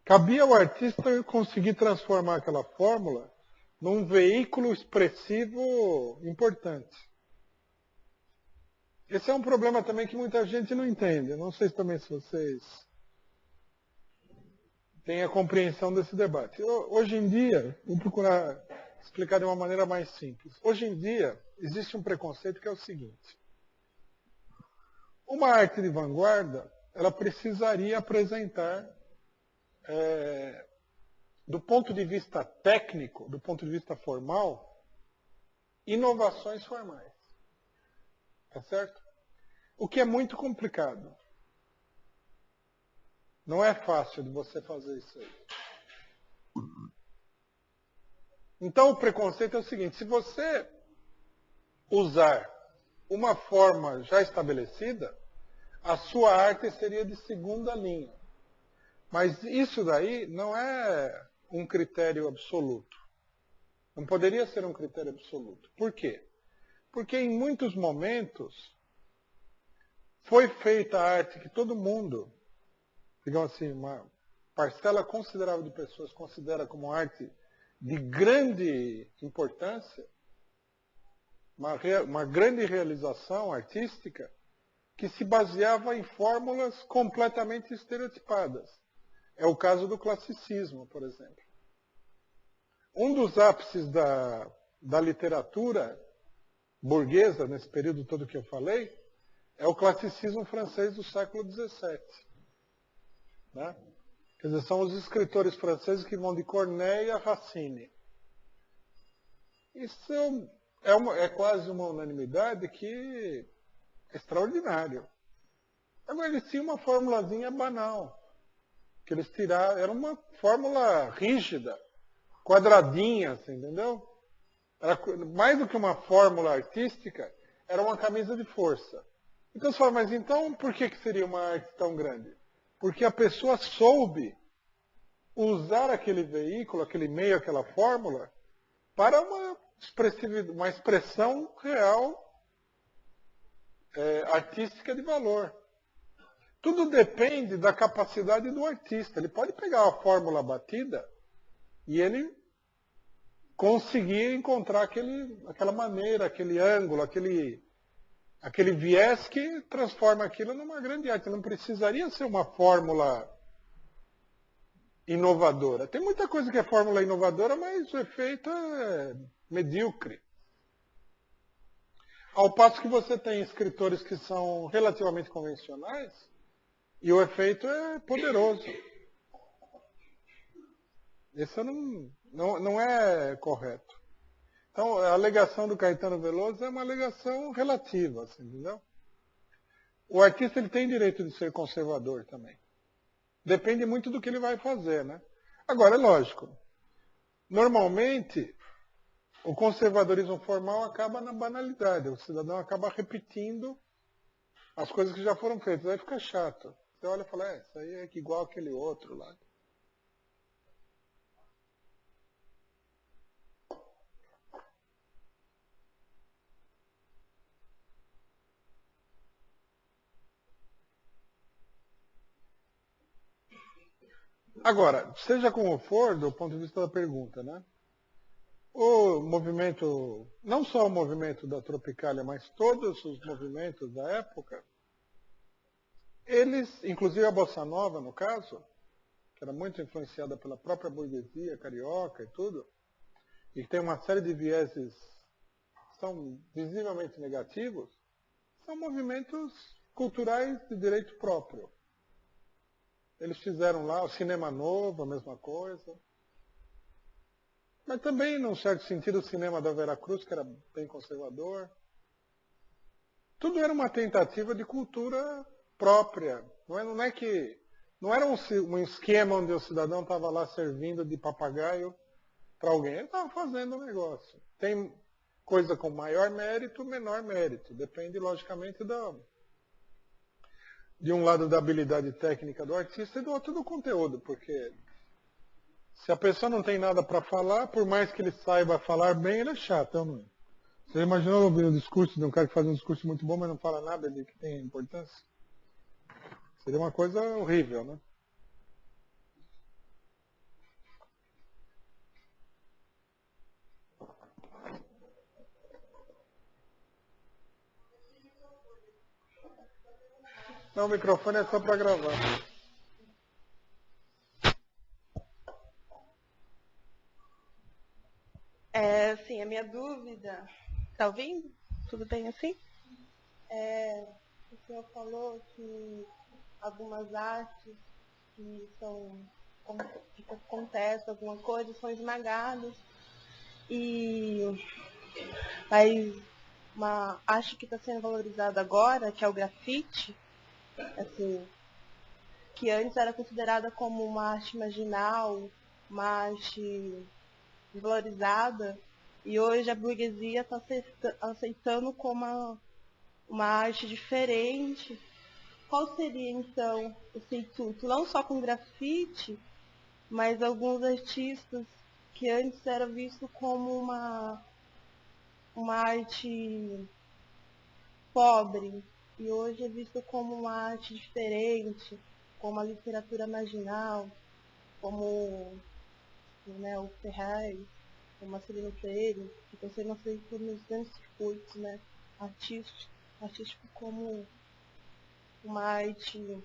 Speaker 2: Cabia ao artista conseguir transformar aquela fórmula num veículo expressivo importante. Esse é um problema também que muita gente não entende. Não sei também se vocês têm a compreensão desse debate. Hoje em dia, vou procurar explicar de uma maneira mais simples. Hoje em dia, existe um preconceito que é o seguinte. Uma arte de vanguarda, ela precisaria apresentar, do ponto de vista técnico, do ponto de vista formal, inovações formais. Tá certo? O que é muito complicado. Não é fácil de você fazer isso aí. Então o preconceito é o seguinte, se você usar uma forma já estabelecida, a sua arte seria de segunda linha. Mas isso daí não é um critério absoluto. Não poderia ser um critério absoluto. Por quê? Porque em muitos momentos foi feita a arte que todo mundo, digamos assim, uma parcela considerável de pessoas considera como arte de grande importância, uma grande realização artística, que se baseava em fórmulas completamente estereotipadas. É o caso do classicismo, por exemplo. Um dos ápices da literatura burguesa, nesse período todo que eu falei, é o classicismo francês do século XVII. Né? Quer dizer, são os escritores franceses que vão de Corneille a Racine. Isso é quase uma unanimidade que é extraordinário. Agora, eles tinham uma formulazinha banal, que eles tiraram, era uma fórmula rígida, quadradinha, assim, entendeu? Era mais do que uma fórmula artística, era uma camisa de força. Então você fala, mas então por que seria uma arte tão grande? Porque a pessoa soube usar aquele veículo, aquele meio, aquela fórmula, para uma expressão real artística de valor. Tudo depende da capacidade do artista. Ele pode pegar a fórmula batida e ele conseguir encontrar aquela maneira, aquele ângulo, aquele viés que transforma aquilo numa grande arte. Não precisaria ser uma fórmula inovadora. Tem muita coisa que é fórmula inovadora, mas o efeito é medíocre. Ao passo que você tem escritores que são relativamente convencionais e o efeito é poderoso. Isso não é correto. Então, a alegação do Caetano Veloso é uma alegação relativa, assim, entendeu? O artista ele tem direito de ser conservador também. Depende muito do que ele vai fazer, né? Agora, é lógico. Normalmente, o conservadorismo formal acaba na banalidade. O cidadão acaba repetindo as coisas que já foram feitas. Aí fica chato. Você olha e fala, isso aí é igual aquele outro lá. Agora, seja como for, do ponto de vista da pergunta, né? O movimento, não só o movimento da Tropicália, mas todos os movimentos da época, eles, inclusive a Bossa Nova, no caso, que era muito influenciada pela própria burguesia carioca e tudo, e que tem uma série de vieses que são visivelmente negativos, são movimentos culturais de direito próprio. Eles fizeram lá o cinema novo, a mesma coisa. Mas também, num certo sentido, o cinema da Veracruz, que era bem conservador. Tudo era uma tentativa de cultura própria. Não era um esquema onde o cidadão estava lá servindo de papagaio para alguém. Ele estava fazendo um negócio. Tem coisa com maior mérito, menor mérito. Depende, logicamente, de um lado da habilidade técnica do artista e do outro do conteúdo, porque se a pessoa não tem nada para falar, por mais que ele saiba falar bem, ele é chato, não é? Você imaginou ouvir um discurso de um cara que faz um discurso muito bom, mas não fala nada de que tem importância? Seria uma coisa horrível, né? Não, o microfone é só para gravar.
Speaker 6: Sim, a minha dúvida... Tá ouvindo? Tudo bem assim? O senhor falou que algumas artes que acontece alguma coisa são esmagadas mas uma arte que está sendo valorizada agora, que é o grafite, assim, que antes era considerada como uma arte marginal, uma arte valorizada, e hoje a burguesia está aceitando como uma arte diferente. Qual seria, então, esse intuito? Não só com grafite, mas alguns artistas que antes era visto como uma arte pobre e hoje é visto como uma arte diferente, como a literatura marginal, como, né, o Ferraz, o Marcelino Freire, que estão sendo aceitos nos grandes circuitos, né, artístico como uma arte,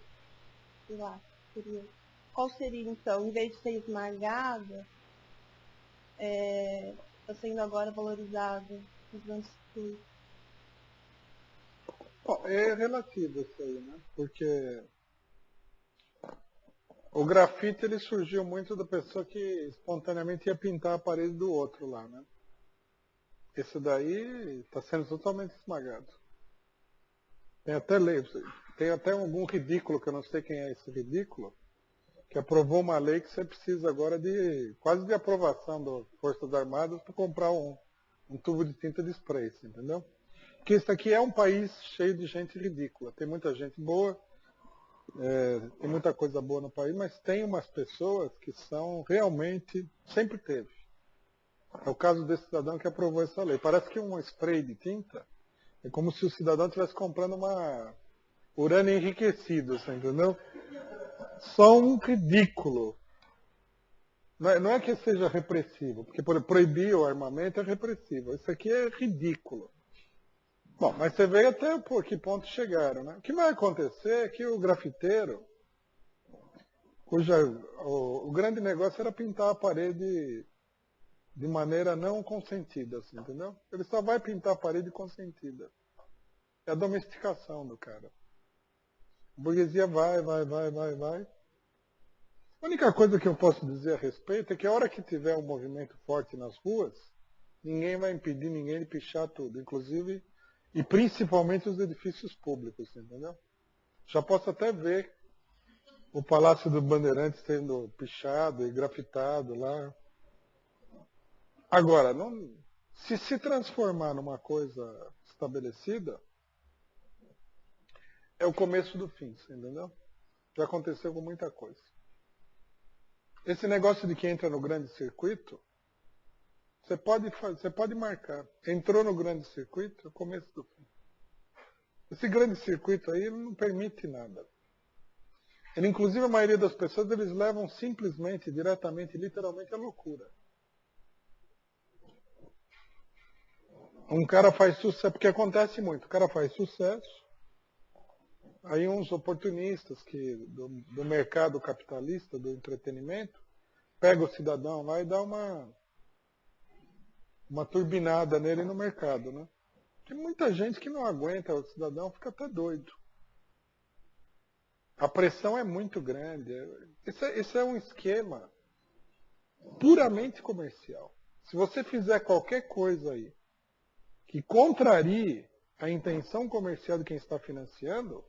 Speaker 6: sei lá, qual seria então, em vez de ser esmagada, está sendo agora valorizada nos grandes circuitos?
Speaker 2: Bom, é relativo isso aí, né? Porque o grafite ele surgiu muito da pessoa que espontaneamente ia pintar a parede do outro lá, né? Esse daí está sendo totalmente esmagado. Tem até lei, tem até algum ridículo, que eu não sei quem é esse ridículo, que aprovou uma lei que você precisa agora de quase de aprovação das Forças Armadas para comprar um tubo de tinta de spray, entendeu? Porque isso aqui é um país cheio de gente ridícula. Tem muita gente boa, tem muita coisa boa no país, mas tem umas pessoas que são realmente, sempre teve. É o caso desse cidadão que aprovou essa lei. Parece que um spray de tinta é como se o cidadão estivesse comprando uma urânio enriquecido, você entendeu? Só um ridículo. Não é que seja repressivo, porque proibir o armamento é repressivo. Isso aqui é ridículo. Bom, mas você vê até por que ponto chegaram, né? O que vai acontecer é que o grafiteiro, o grande negócio era pintar a parede de maneira não consentida, assim, entendeu? Ele só vai pintar a parede consentida. É a domesticação do cara. A burguesia vai. A única coisa que eu posso dizer a respeito é que a hora que tiver um movimento forte nas ruas, ninguém vai impedir ninguém de pichar tudo, inclusive e principalmente os edifícios públicos, entendeu? Já posso até ver o Palácio do Bandeirantes sendo pichado e grafitado lá. Agora, se transformar numa coisa estabelecida, é o começo do fim, entendeu? Já aconteceu com muita coisa. Esse negócio de que entra no grande circuito, você pode marcar. Entrou no grande circuito, é o começo do fim. Esse grande circuito aí não permite nada. Inclusive, a maioria das pessoas, eles levam simplesmente, diretamente, literalmente, a loucura. Um cara faz sucesso, porque acontece muito, o cara faz sucesso, aí uns oportunistas do mercado capitalista, do entretenimento, pega o cidadão lá e dá uma turbinada nele no mercado, né? Tem muita gente que não aguenta, o cidadão fica até doido. A pressão é muito grande. Esse é um esquema puramente comercial. Se você fizer qualquer coisa aí que contrarie a intenção comercial de quem está financiando,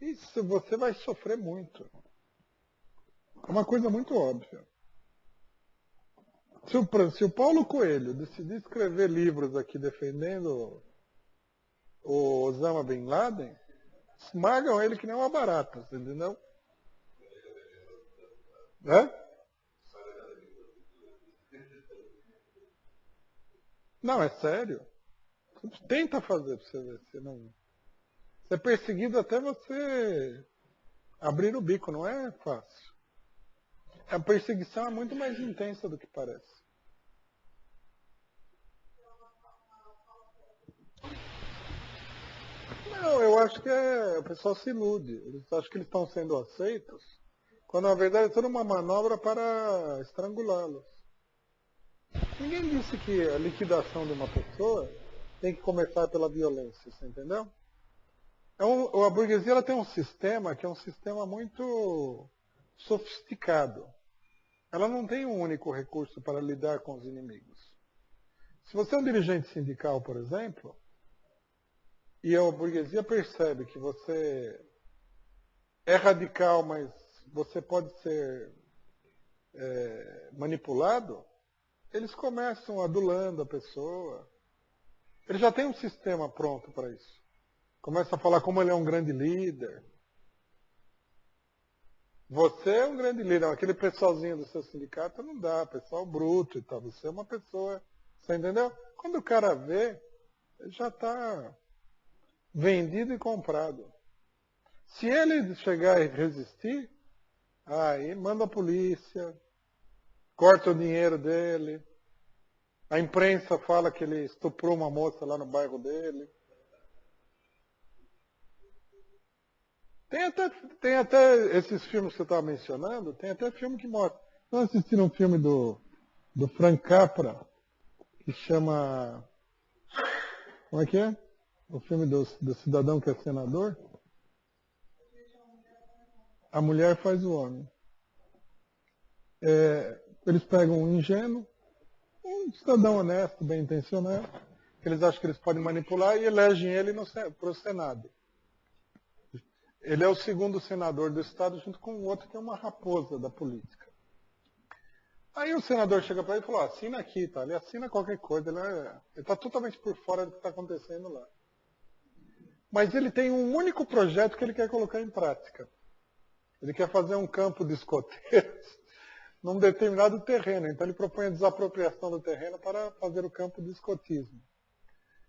Speaker 2: isso você vai sofrer muito. É uma coisa muito óbvia. Se o Paulo Coelho decidir escrever livros aqui defendendo o Osama Bin Laden, esmagam ele que nem uma barata, entendeu? Não, é sério. Tenta fazer para você ver se não. Você é perseguido até você abrir o bico, não é fácil. A perseguição é muito mais intensa do que parece. Não, eu acho que o pessoal se ilude. Eles acham que eles estão sendo aceitos, quando na verdade é toda uma manobra para estrangulá-los. Ninguém disse que a liquidação de uma pessoa tem que começar pela violência, você entendeu? A burguesia ela tem um sistema que é um sistema muito sofisticado. Ela não tem um único recurso para lidar com os inimigos. Se você é um dirigente sindical, por exemplo, e a burguesia percebe que você é radical, mas você pode ser manipulado, eles começam adulando a pessoa. Ele já tem um sistema pronto para isso. Começa a falar como ele é um grande líder. Você é um grande líder. Aquele pessoalzinho do seu sindicato não dá, pessoal bruto e tal. Você é uma pessoa Você entendeu? Quando o cara vê, já está vendido e comprado. Se ele chegar e resistir, aí manda a polícia, corta o dinheiro dele, a imprensa fala que ele estuprou uma moça lá no bairro dele. Tem até esses filmes que você estava mencionando, tem até filme que mostra. Não assistiram um filme do Frank Capra, que chama... Como é que é? O filme do cidadão que é senador? A mulher faz o homem. Eles pegam um ingênuo, um cidadão honesto, bem intencionado, que eles acham que eles podem manipular e elegem ele para o Senado. Ele é o segundo senador do Estado, junto com o outro que é uma raposa da política. Aí o senador chega para ele e fala, assina aqui, tá? Ele assina qualquer coisa, ele está totalmente por fora do que está acontecendo lá. Mas ele tem um único projeto que ele quer colocar em prática. Ele quer fazer um campo de escoteiros num determinado terreno. Então ele propõe a desapropriação do terreno para fazer o campo de escotismo.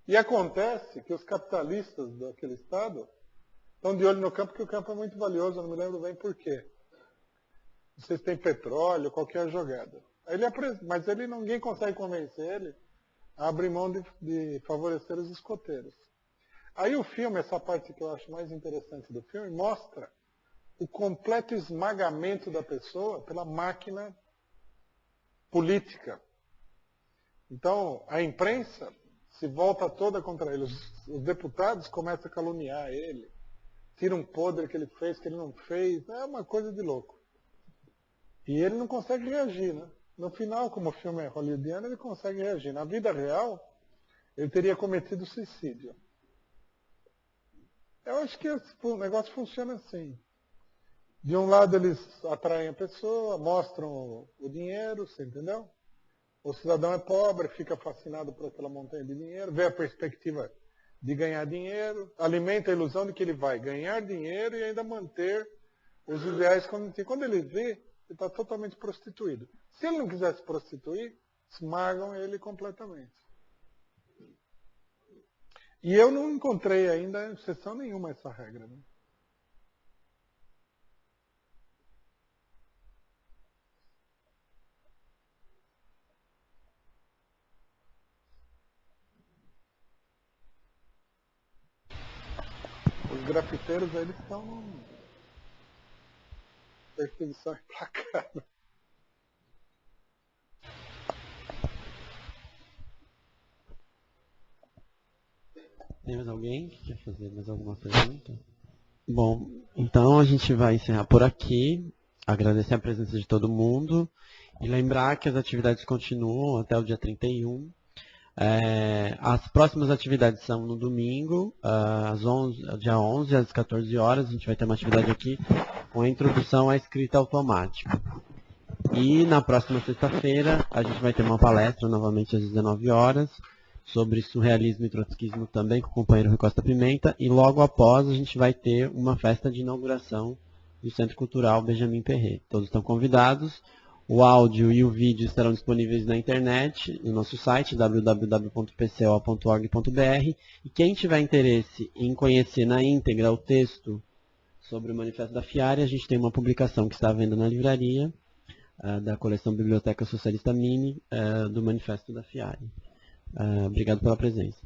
Speaker 2: E acontece que os capitalistas daquele estado estão de olho no campo, porque o campo é muito valioso, eu não me lembro bem por quê. Vocês têm petróleo, qualquer jogada. Mas ninguém consegue convencer ele a abrir mão de favorecer os escoteiros. Aí o filme, essa parte que eu acho mais interessante do filme, mostra o completo esmagamento da pessoa pela máquina política. Então, a imprensa se volta toda contra ele. Os deputados começam a caluniar ele, tiram um podre que ele fez, que ele não fez. É uma coisa de louco. E ele não consegue reagir, né? No final, como o filme é hollywoodiano, ele consegue reagir. Na vida real, ele teria cometido suicídio. Eu acho que o negócio funciona assim. De um lado eles atraem a pessoa, mostram o dinheiro, você entendeu? O cidadão é pobre, fica fascinado por aquela montanha de dinheiro, vê a perspectiva de ganhar dinheiro, alimenta a ilusão de que ele vai ganhar dinheiro e ainda manter os ideais quando ele vê, ele está totalmente prostituído. Se ele não quiser se prostituir, esmagam ele completamente. E eu não encontrei ainda exceção nenhuma a essa regra, né? Os grafiteiros aí, eles estão numa perseguição implacável.
Speaker 1: Tem mais alguém que quer fazer mais alguma pergunta? Bom, então a gente vai encerrar por aqui. Agradecer a presença de todo mundo e lembrar que as atividades continuam até o dia 31. As próximas atividades são no domingo, dia 11 às 14 horas. A gente vai ter uma atividade aqui com a introdução à escrita automática. E na próxima sexta-feira a gente vai ter uma palestra novamente às 19 horas sobre surrealismo e trotskismo também com o companheiro Rui Costa Pimenta. E logo após a gente vai ter uma festa de inauguração do Centro Cultural Benjamin Perret. Todos estão convidados. O áudio e o vídeo estarão disponíveis na internet, no nosso site www.pco.org.br. E quem tiver interesse em conhecer na íntegra o texto sobre o Manifesto da FIARE, a gente tem uma publicação que está à venda na livraria, da coleção Biblioteca Socialista Mini, do Manifesto da FIARE. Obrigado pela presença.